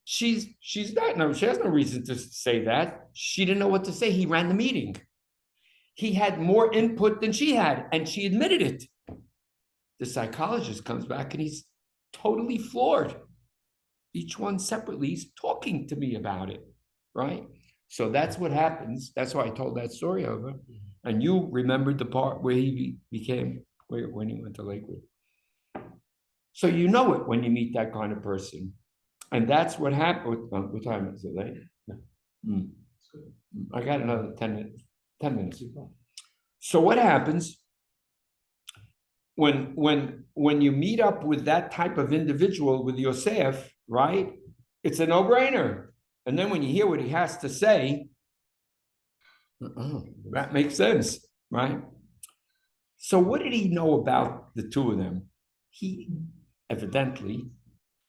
She's not, no, she has no reason to say that. She didn't know what to say. He ran the meeting. He had more input than she had, and she admitted it. The psychologist comes back and he's totally floored. Each one separately is talking to me about it, right? So that's what happens. That's why I told that story over. And you remembered the part where he became, when he went to Lakewood. So you know it when you meet that kind of person. And that's what happened. What time is it, late? No. I got another 10 minutes. 10 minutes. So what happens when you meet up with that type of individual, with Yosef, right? It's a no-brainer. And then when you hear what he has to say, that makes sense, right? So what did he know about the two of them? He evidently,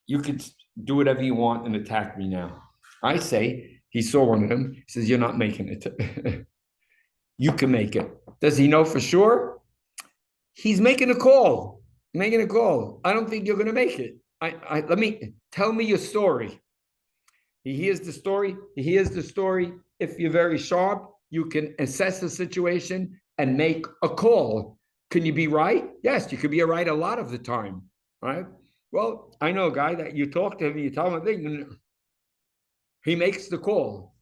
you could do whatever you want and attack me now. I say, he saw one of them, he says, "You're not making it." You can make it. Does he know for sure? He's making a call. Making a call. I don't think you're going to make it. Tell me your story. He hears the story. He hears the story. If you're very sharp, you can assess the situation and make a call. Can you be right? Yes, you could be right a lot of the time, right? Well, I know a guy that you talk to him, you tell him a thing, he makes the call.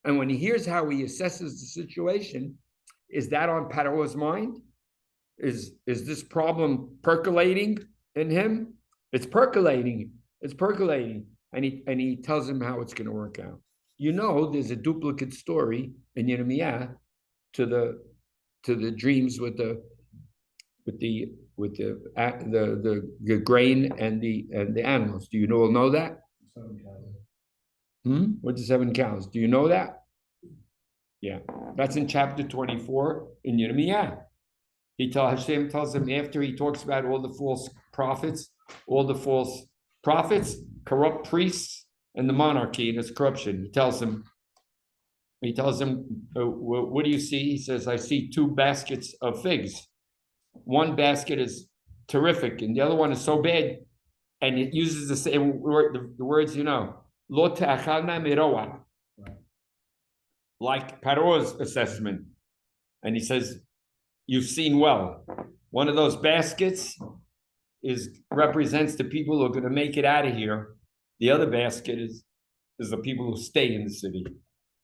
And when he hears how he assesses the situation, is that on Paro's mind? Is this problem percolating in him? It's percolating. It's percolating. And he tells him how it's going to work out. There's a duplicate story in Yirmiyah to the dreams with the grain and the animals. Do you all know that? With the 7 cows. Do you know that? Yeah, that's in chapter 24 in Yirmiyah. Hashem tells him, after he talks about all the false prophets, corrupt priests, and the monarchy and its corruption. He tells him, what do you see? He says, I see 2 baskets of figs. One basket is terrific, and the other one is so bad, and it uses the same word, the words lo te'achalna meroa, like Paro's assessment. And he says, you've seen well. One of those baskets represents the people who are going to make it out of here. The other basket is the people who stay in the city.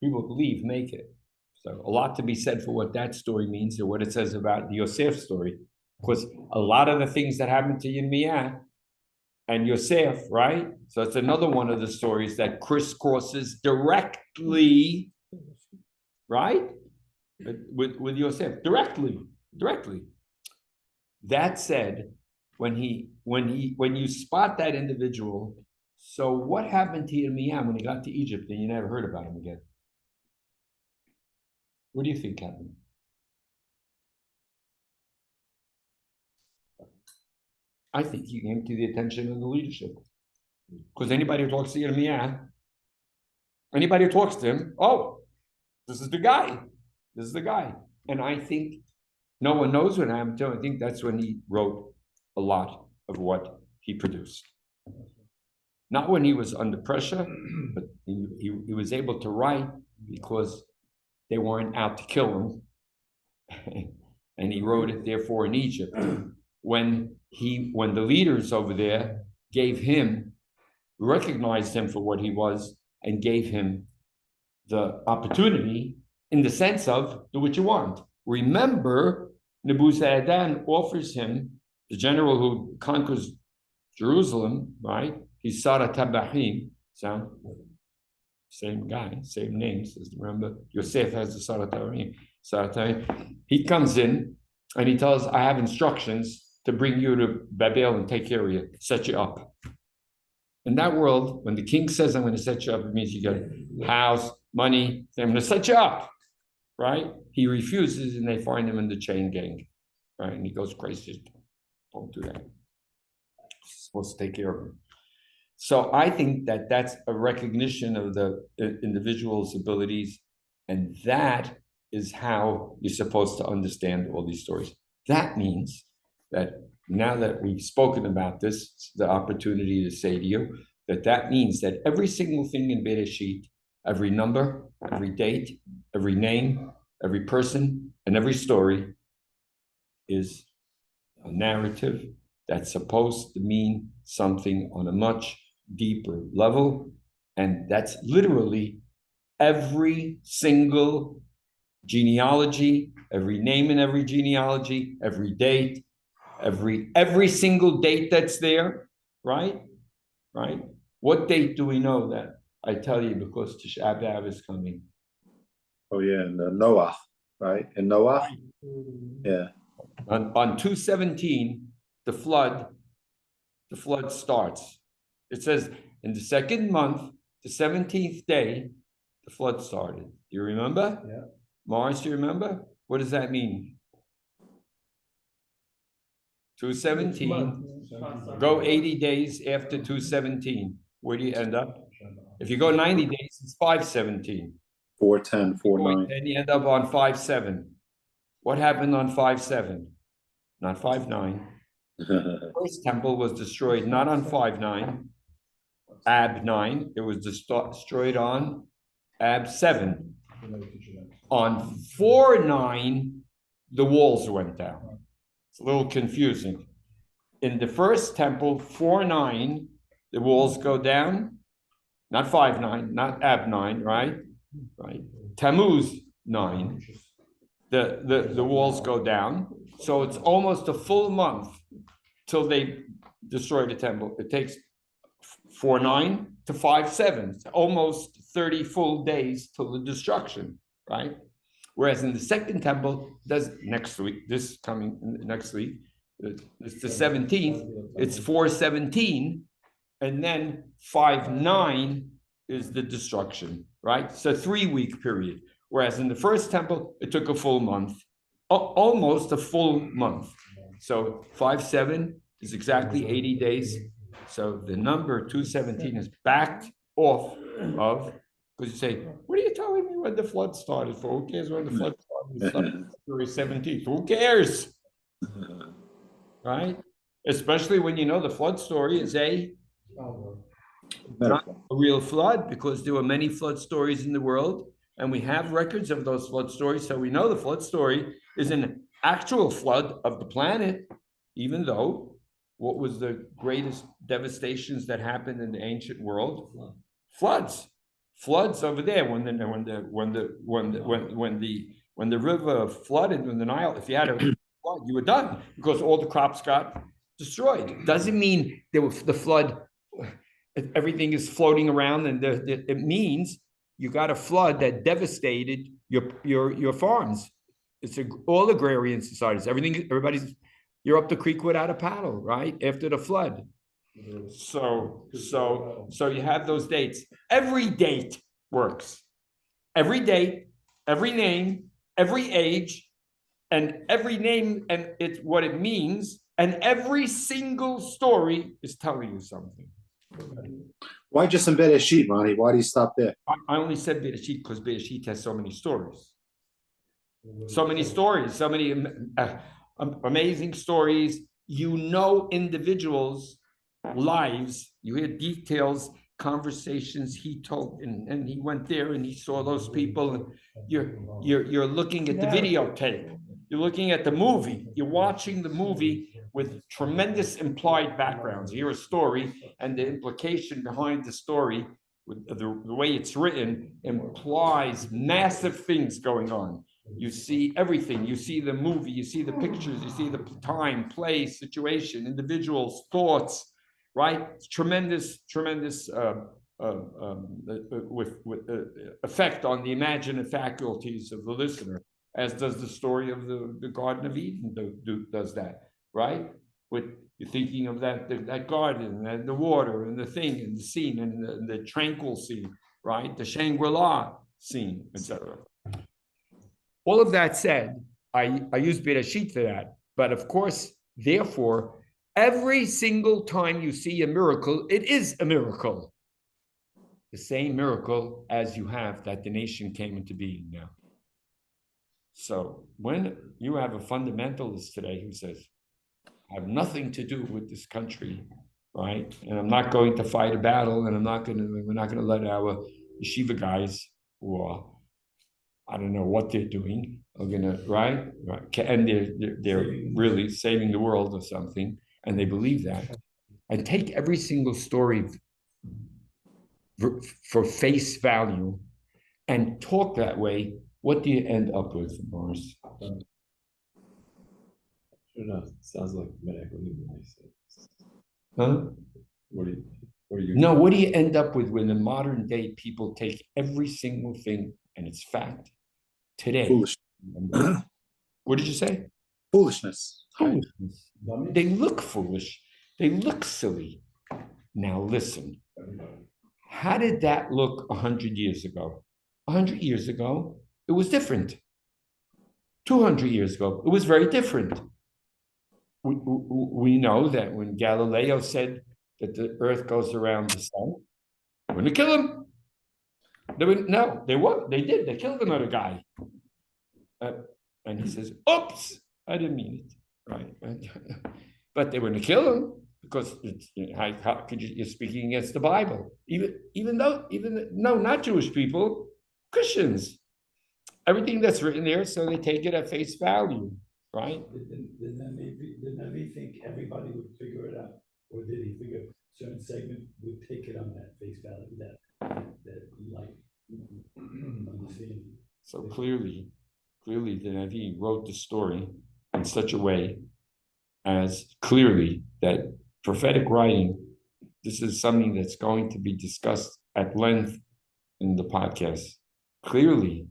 People who leave, make it. So a lot to be said for what that story means or what it says about the Yosef story. Because a lot of the things that happened to Yirmiyah and Yosef, right? So it's another one of the stories that crisscrosses directly, right? With Yosef, directly. That said, when you spot that individual, so what happened to Yirmiyah when he got to Egypt and you never heard about him again? What do you think happened? I think he came to the attention of the leadership. Because anybody who talks to Yirmiyah, anybody who talks to him, this is the guy. This is the guy. And I think no one knows what happened to him. I think that's when he wrote a lot of what he produced. Not when he was under pressure, but he was able to write because they weren't out to kill him. And he wrote it, therefore, in Egypt. When the leaders over there recognized him for what he was and gave him the opportunity, in the sense of do what you want. Remember, Nebuzaradan offers him, the general who conquers Jerusalem, right? He's Sarah Tabahim, so same guy, same names. Remember, Yosef has the Sarah Tabahim. He comes in and he tells, I have instructions to bring you to Babel and take care of you, set you up. In that world, when the king says, I'm going to set you up, it means you get a house, money, I'm going to set you up, right? He refuses and they find him in the chain gang, right? And he goes crazy, don't do that. Supposed to take care of him. So I think that that's a recognition of the individual's abilities, and that is how you're supposed to understand all these stories. That means that now that we've spoken about this, it's the opportunity to say to you that means that every single thing in Bereshit, every number, every date, every name, every person, and every story is a narrative that's supposed to mean something on a much deeper level. And that's literally every single genealogy, every name in every genealogy, every date, every single date that's there, right? Right? What date do we know that? I tell you, because Tisha B'Av is coming. Oh yeah, and Noah, right? And Noah, yeah. On 2/17, the flood starts. It says in the second month, the 17th day, the flood started. Do you remember? Yeah. Morris, do you remember? What does that mean? 2/17. Go 80 days after 2/17. Where do you end up? If you go 90 days, it's 5/17. 4/10, 4/9. Then you end up on 5/7. What happened on 5/7? Not 5/9. The first temple was destroyed not on 5/9, Ab 9. It was destroyed on Ab 7. On 4/9, the walls went down. It's a little confusing. In the first temple, 4/9, the walls go down. Not 5/9, not Ab 9, right? Right. Tammuz 9. The walls go down. So it's almost a full month till they destroy the temple. It takes 4/9 to 5/7. It's almost 30 full days till the destruction, right? Whereas in the second temple, next week, it's the 17th, it's 4/17, and then 5/9 is the destruction, right? It's a 3-week period. Whereas in the first temple, it took a full month, almost a full month. So 5/7 is exactly 80 days. So the number 2/17 is backed off of, because you say, what are you telling me when the flood started for? Who cares when the flood started? February 17th. Who cares? Right? Especially when you know the flood story is not a real flood, because there were many flood stories in the world, and we have records of those flood stories. So we know the flood story is an actual flood of the planet, even though what was the greatest devastations that happened in the ancient world? Floods over there when the river flooded, when the Nile, if you had a flood, you were done, because all the crops got destroyed. Doesn't mean there was the flood, everything is floating around, and it means you got a flood that devastated your farms. It's all agrarian societies. You're up the creek without a paddle, right? After the flood. So you have those dates. Every date works. Every date, every name, every age, and every name, and it's what it means. And every single story is telling you something. Why just in Bereshit, Ronnie? Why do you stop there? I only said Bereshit because Bereshit has so many stories. So many stories, so many amazing stories. You know individuals' lives. You hear details, conversations he told, and he went there and he saw those people. And you're looking at the videotape. You're looking at the movie. You're watching the movie with tremendous implied backgrounds. You hear a story, and the implication behind the story with the way it's written implies massive things going on. You see everything. You see the movie, you see the pictures, you see the time, place, situation, individuals, thoughts, right? It's tremendous effect on the imaginative faculties of the listener, as does the story of the Garden of Eden does that, right? With you're thinking of that garden and the water and the thing and the scene and the tranquil scene, right? The Shangri-La scene, etc. All of that said, I use Bereshit for that, but of course, therefore, every single time you see a miracle, it is a miracle. The same miracle as you have that the nation came into being now. So when you have a fundamentalist today who says, I have nothing to do with this country, right? And I'm not going to fight a battle, and we're not going to let our yeshiva guys who are, I don't know what they're doing, are going to, right? And they're really saving the world or something, and they believe that. And take every single story for face value and talk that way. What do you end up with, Morris? Sounds like mid-equity. Huh? What do you? No, what do you end up with when in modern day people take every single thing and it's fact today? Foolish. What did you say? Foolishness. Foolishness. They look foolish. They look silly. Now listen. How did that look 100 years ago? 100 years ago, it was different. 200 years ago, it was very different. We know that when Galileo said that the earth goes around the sun, they were going to kill him. They did. They killed another guy. And he says, oops, I didn't mean it. Right. But they were going to kill him because how could you're speaking against the Bible. Even though, not Jewish people, Christians. Everything that's written there, so they take it at face value. Right? Did Navi think everybody would figure it out? Or did he figure a certain segment would take it on that face value, that light understanding? So clearly the Navi wrote the story in such a way as clearly that prophetic writing, this is something that's going to be discussed at length in the podcast. Clearly,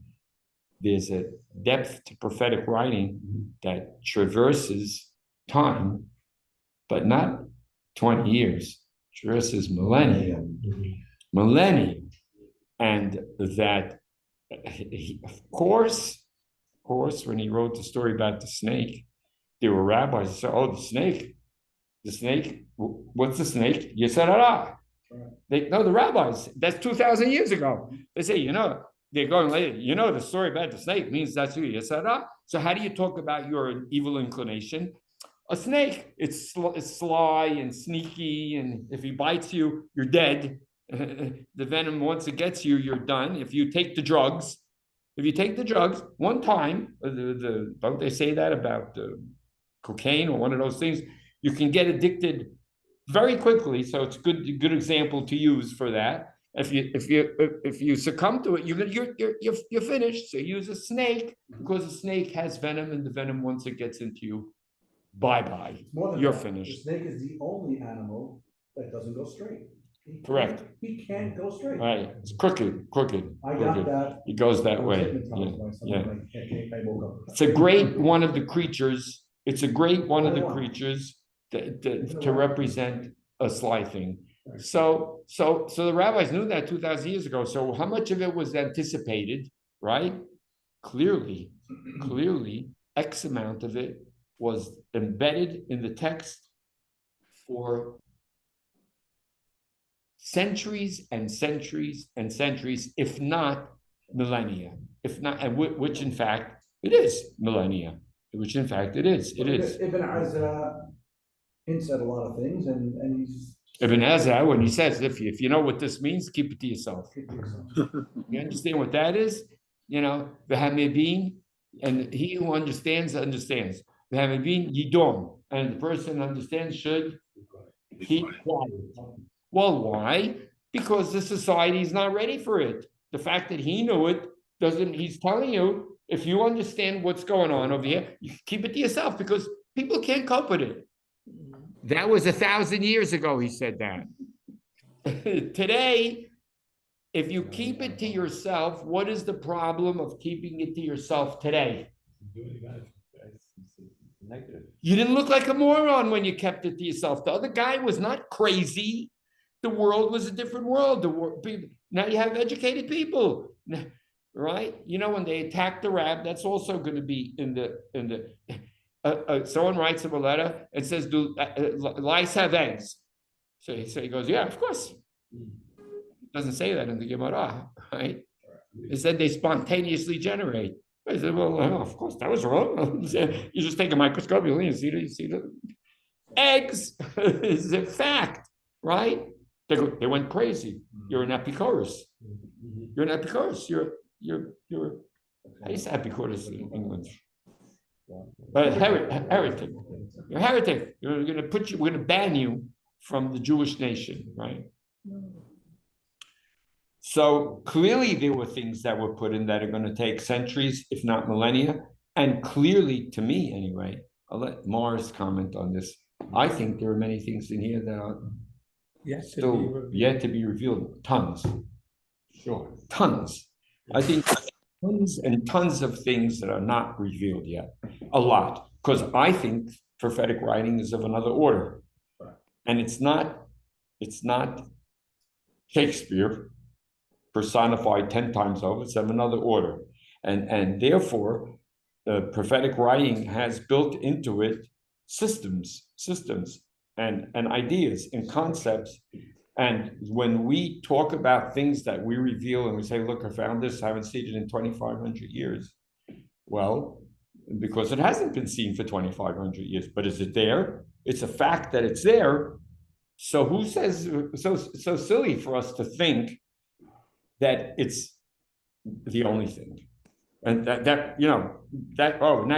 there's a depth to prophetic writing that traverses time, but not 20 years, traverses millennia. And that, of course, when he wrote the story about the snake, there were rabbis who said, oh, the snake, what's the snake? Yetzirah. The rabbis, that's 2,000 years ago. They say, they're going later. The story about the snake means that's who Yetzirah. So how do you talk about your evil inclination? A snake, it's sly and sneaky, and if he bites you, you're dead. The venom, once it gets you, you're done. If you take the drugs one time, don't they say that about cocaine or one of those things? You can get addicted very quickly. So it's a good example to use for that. If you succumb to it, you're finished. So use a snake, because a snake has venom, and the venom, once it gets into you, bye. You're finished. The snake is the only animal that doesn't go straight. Correct. He can't go straight. Right. It's crooked. I got that. It goes that way. Yeah. It's a great one of the creatures. It's a great one of the creatures to represent a sly thing. So the rabbis knew that 2,000 years ago. So how much of it was anticipated, right? Clearly, X amount of it was embedded in the text for centuries and centuries and centuries, if not millennia, and which in fact it is millennia, which in fact it is. Ibn Ezra hints at a lot of things, and he's Ibn Ezra, when he says, if you know what this means, keep it to yourself. You understand what that is? The Hamibin, and he who understands. The Hamibin Yidom, and the person who understands should keep quiet. Well, why? because the society is not ready for it. The fact that he knew it doesn't, he's telling you, if you understand what's going on over here, you keep it to yourself because people can't cope with it. That was 1,000 years ago, he said that. Today, if you keep it to yourself, what is the problem of keeping it to yourself today? Negative. You didn't look like a moron when you kept it to yourself. The other guy was not crazy. The world was a different world. Now you have educated people, right? You know, when they attack the rab, that's also going to be in the. Someone writes him a letter and says, "Do lice have eggs?" So he goes, "Yeah, of course." Doesn't say that in the Gemara, right? It said they spontaneously generate. I said, well, of course, that was wrong. You just take a microscope, you see the eggs is a fact, right? They went crazy. You're an Epicurus. You're an Epicurus. You're how do you say Epicurus in English? Heretic. You're a heretic. We're going to ban you from the Jewish nation, right? So clearly there were things that were put in that are going to take centuries, if not millennia. And clearly, to me anyway, I'll let Mars comment on this. I think there are many things in here that are still yet to be revealed. Tons. Sure. Tons. I think tons and tons of things that are not revealed yet. A lot. Because I think prophetic writing is of another order. And it's not Shakespeare personified 10 times over. It's of another order. And therefore, prophetic writing has built into it systems and ideas and concepts. And when we talk about things that we reveal and we say, look, I found this, I haven't seen it in 2,500 years. Well, because it hasn't been seen for 2,500 years, but is it there? It's a fact that it's there. So who says, so silly for us to think that it's the only thing. And that now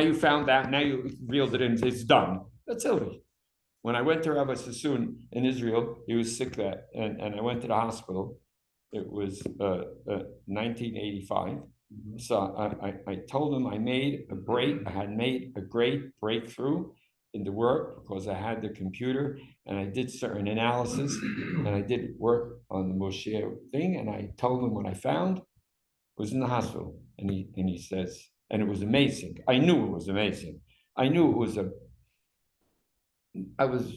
you found that, now you reeled it in, it's done. That's silly. When I went to Rabbi Sassoon in Israel, he was sick that, and I went to the hospital. It was 1985. So I told him I had made a great breakthrough in the work because I had the computer and I did certain analysis and I did work on the Moshe thing. And I told him what I found was in the hospital. And he says, and it was amazing. I knew it was amazing. I knew it was I was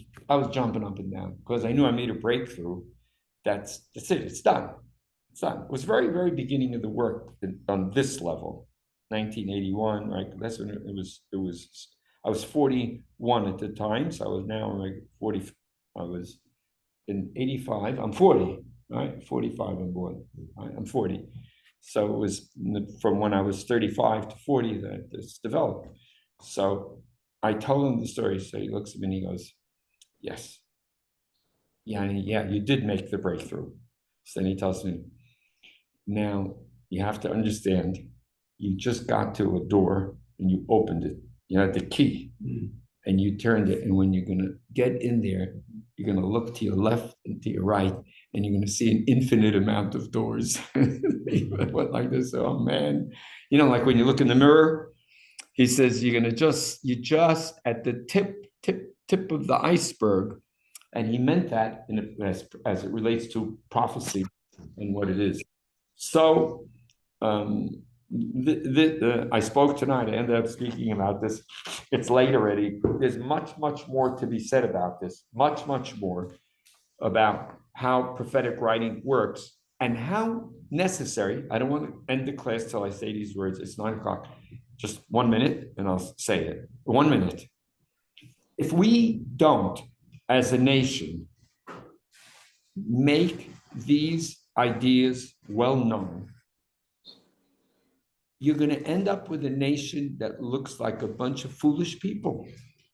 jumping up and down because I knew I made a breakthrough. That's it. It's done. It's done. It was very, very beginning of the work on this level, 1981, right? That's when it was. I was 41 at the time, so I was now like 40. I was in 85. I'm 40, right? 45. I'm born. Right? I'm 40. So it was from when I was 35 to 40 that this developed. So I told him the story. So he looks at me and he goes, "Yes, yeah, you did make the breakthrough." So then he tells me, "Now you have to understand, you just got to a door and you opened it. You had the key and you turned it. And when you're going to get in there, you're going to look to your left and to your right, and you're going to see an infinite amount of doors." He went like this. Oh man, like when you look in the mirror, he says, you're just at the tip of the iceberg. And he meant that as it relates to prophecy and what it is. So I spoke tonight. I ended up speaking about this. It's late already. There's much, much more to be said about this. Much, much more about how prophetic writing works and how necessary. I don't want to end the class till I say these words. It's 9:00. Just 1 minute and I'll say it. 1 minute. If we don't, as a nation, make these ideas well known, you're going to end up with a nation that looks like a bunch of foolish people,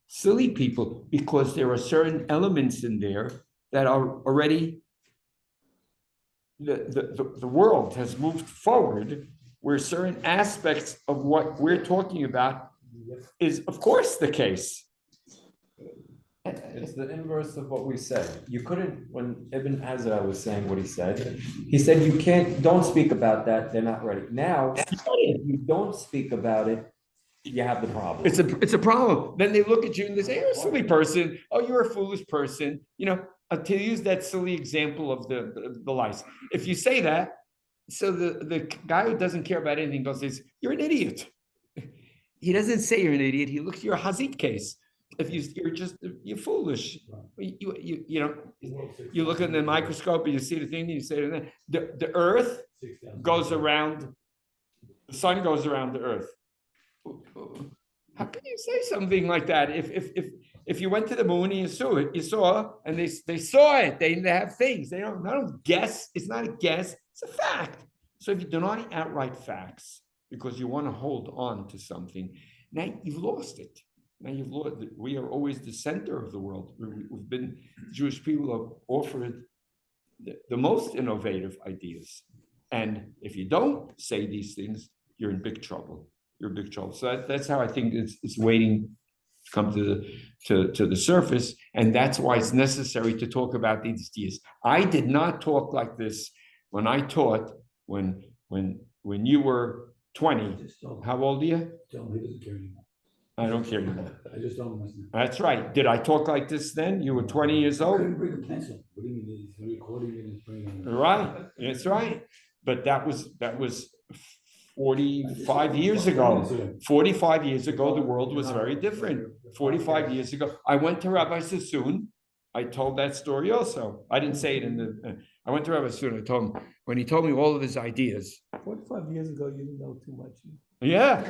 silly people, because there are certain elements in there that are already, the world has moved forward where certain aspects of what we're talking about is, of course, the case. It's the inverse of what we said. You couldn't, when Ibn Hazar was saying what he said you don't speak about that, they're not ready. Now, if you don't speak about it, you have the problem. It's a problem. Then they look at you and they say, you're a silly person. Oh, you're a foolish person. You know, to use that silly example of the lice. If you say that, so the guy who doesn't care about anything goes, says, you're an idiot. He doesn't say you're an idiot. He looks at your Hazit case. If you're foolish. You know, you look in the microscope and you see the thing, and you say the earth goes around, the sun goes around the earth. How can you say something like that? If you went to the moon and you saw it, and they saw it, they have things. They don't guess. It's not a guess, it's a fact. So if you deny outright facts because you want to hold on to something, now you've lost it. Now you've lost it. We are always the center of the world. We've been, Jewish people have offered the most innovative ideas. And if you don't say these things, you're in big trouble. You're in big trouble. So that's how I think it's waiting to come to the surface. And that's why it's necessary to talk about these ideas. I did not talk like this when I taught, when you were 20. How old are you? Tell me he doesn't care anymore. I don't care anymore. I just don't listen. That's right. Did I talk like this then? You were 20 years I old? couldn't bring a pencil. What do you mean? He's recording it and bringing it. Right. That's right. But that was 45 years ago. 45 years ago, the world was very different. 45 years ago, I went to Rabbi Sassoon. I told that story also. I didn't say it in the. I went to Rabbi Sassoon. I told him when he told me all of his ideas. 45 years ago, you didn't know too much. Yeah.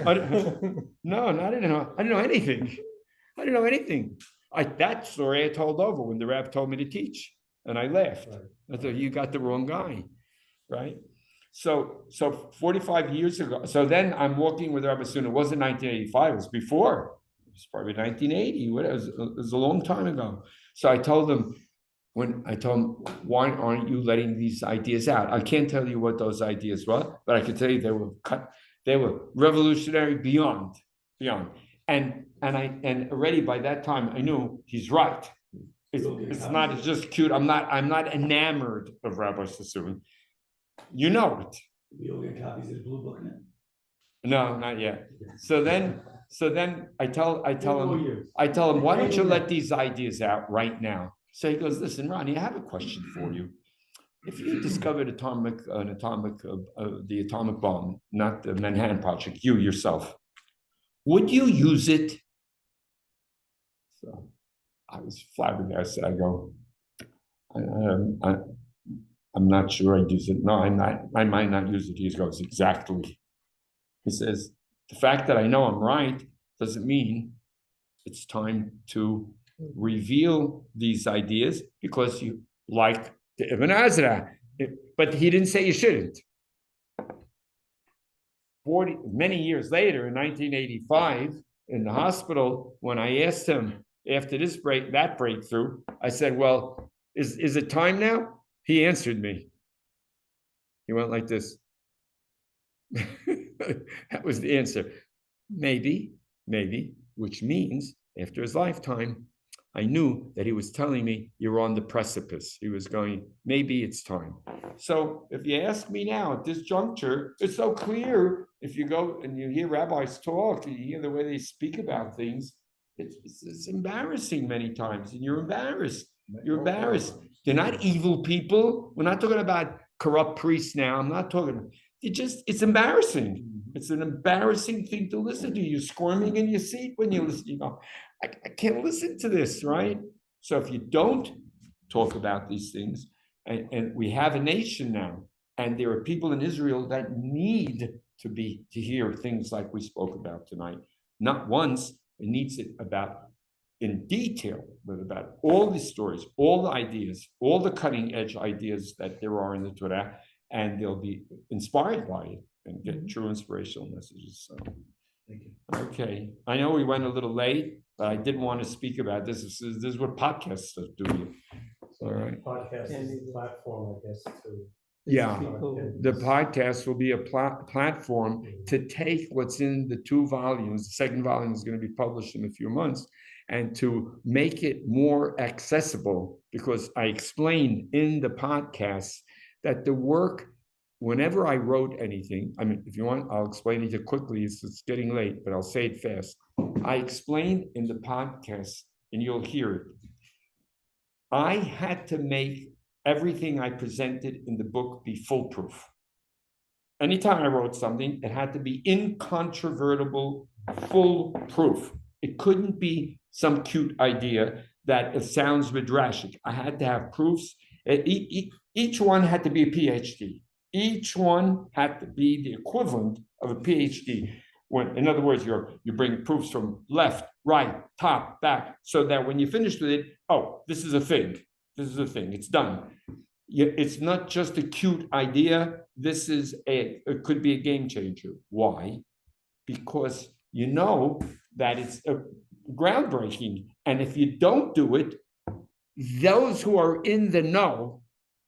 No, I didn't know. I didn't know anything. I didn't know anything. That story I told over when the rabbi told me to teach, and I laughed. I thought, you got the wrong guy, right? So 45 years ago. So then I'm walking with Rabbi Sassoon. It wasn't 1985. It was before. It was probably 1980. It was a long time ago. So I told him, why aren't you letting these ideas out? I can't tell you what those ideas were, but I can tell you they were revolutionary beyond. And already by that time I knew he's right. It's not just cute. I'm not enamored of Rabbi Sassoon. You know it. We all get copies of the Blue Book now. No, not yet. So then I tell him, why don't you let these ideas out right now? So he goes, listen, Ronnie, I have a question for you. If you discovered the atomic bomb, not the Manhattan Project, you yourself, would you use it? So I was flabbergasted. I go, I'm not sure I'd use it. No, I'm not. I might not use it. He goes, exactly. He says, the fact that I know I'm right doesn't mean it's time to reveal these ideas because you like the Ibn Azra. But he didn't say you shouldn't. Many years later, in 1985, in the hospital, when I asked him after that breakthrough, I said, well, is it time now? He answered me. He went like this. That was the answer. Maybe, which means after his lifetime, I knew that he was telling me you're on the precipice. He was going, maybe it's time. So if you ask me now at this juncture, it's so clear. If you go and you hear rabbis talk, you hear the way they speak about things, it's embarrassing many times. And you're embarrassed. You're embarrassed. They're not evil people. We're not talking about corrupt priests now. I'm not talking. It's embarrassing. It's an embarrassing thing to listen to. You're squirming in your seat when you listen. You go, I can't listen to this, right? So if you don't talk about these things, and we have a nation now, and there are people in Israel that need to hear things like we spoke about tonight. Not once, it needs it about in detail, but about all the stories, all the ideas, all the cutting edge ideas that there are in the Torah, and they'll be inspired by it and get true inspirational messages. So, Thank you. Okay, I know we went a little late, but I did want to speak about this. This is what podcasts do. All right. Podcast is a platform, I guess, to. Yeah, the podcast will be a platform to take what's in the 2 volumes. The second volume is going to be published in a few months, and to make it more accessible, because I explained in the podcast that the work, whenever I wrote anything, I mean, if you want, I'll explain it quickly, it's getting late, but I'll say it fast. I explained in the podcast, and you'll hear it. I had to make everything I presented in the book be foolproof. Anytime I wrote something, it had to be incontrovertible, foolproof. It couldn't be some cute idea that it sounds midrashic. I had to have proofs. Each one had to be a PhD. Each one had to be the equivalent of a PhD. When, in other words, you bring proofs from left, right, top, back, so that when you finish with it, oh, this is a thing. This is a thing. It's done. It's not just a cute idea. This is it could be a game changer. Why? Because you know that it's groundbreaking. And if you don't do it, those who are in the know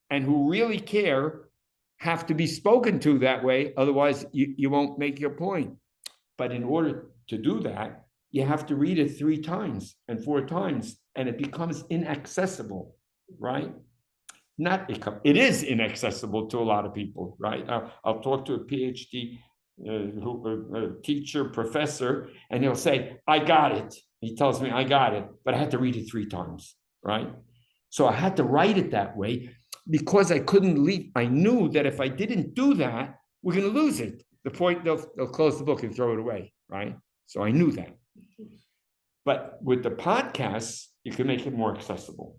and who really care have to be spoken to that way. Otherwise, you won't make your point. But in order to do that, you have to read it 3 times and 4 times, and it becomes inaccessible, right? It is inaccessible to a lot of people, right? I'll talk to a PhD teacher, professor, and he'll say, I got it. He tells me, I got it, but I had to read it 3 times, right? So I had to write it that way because I couldn't leave. I knew that if I didn't do that, we're going to lose it. The point, they'll close the book and throw it away, right? So I knew that. But with the podcasts, you can make it more accessible.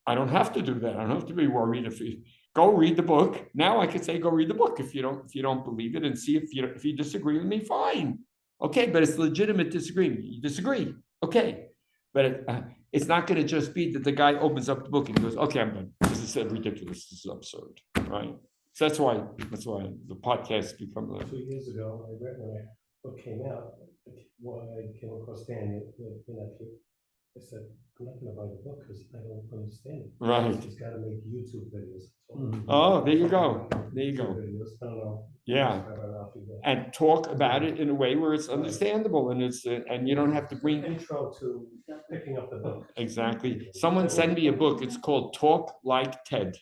I don't have to do that. I don't have to be worried if you go read the book. Now I could say, go read the book if you don't believe it, and see if you disagree with me, fine. Okay, but it's legitimate disagreement. You disagree, okay. But it's not going to just be that the guy opens up the book and goes, okay, I'm done. This is ridiculous. This is absurd, right? So that's why the podcast become. 2 years ago, I read when my book came out. I came across Daniel, your nephew. I said, I'm not going to buy the book because I don't understand it. Right. He's got to make YouTube videos. Oh, there you go. There you go. Videos. I don't know. Yeah. And talk about it in a way where it's understandable, and it's and you don't have to bring intro to picking up the book. Exactly. Someone sent me a book. It's called Talk Like TED.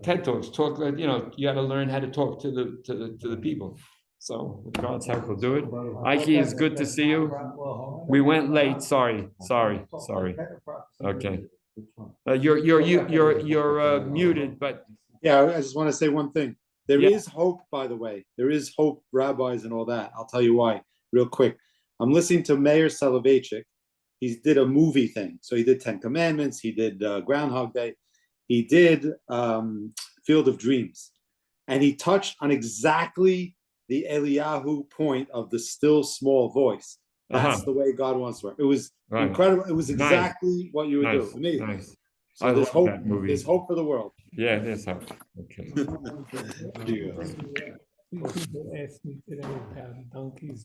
TED Talks. Talk like, you got to learn how to talk to the people. So with God's help, we'll do it. Ike, it's good to see you. We went late. Sorry. Okay. You're muted, but yeah, I just want to say one thing. There is hope, by the way. There is hope, rabbis and all that. I'll tell you why, real quick. I'm listening to Meir Soloveichik. He did a movie thing. So he did 10 Commandments. He did Groundhog Day. He did Field of Dreams. And he touched on exactly the Eliyahu point of the still small voice. That's the way God wants to work. It was incredible. It was exactly what you would do. Amazing. Nice. So there's hope. There's hope for the world. Yeah, there's hope. Okay. People asked me today about donkeys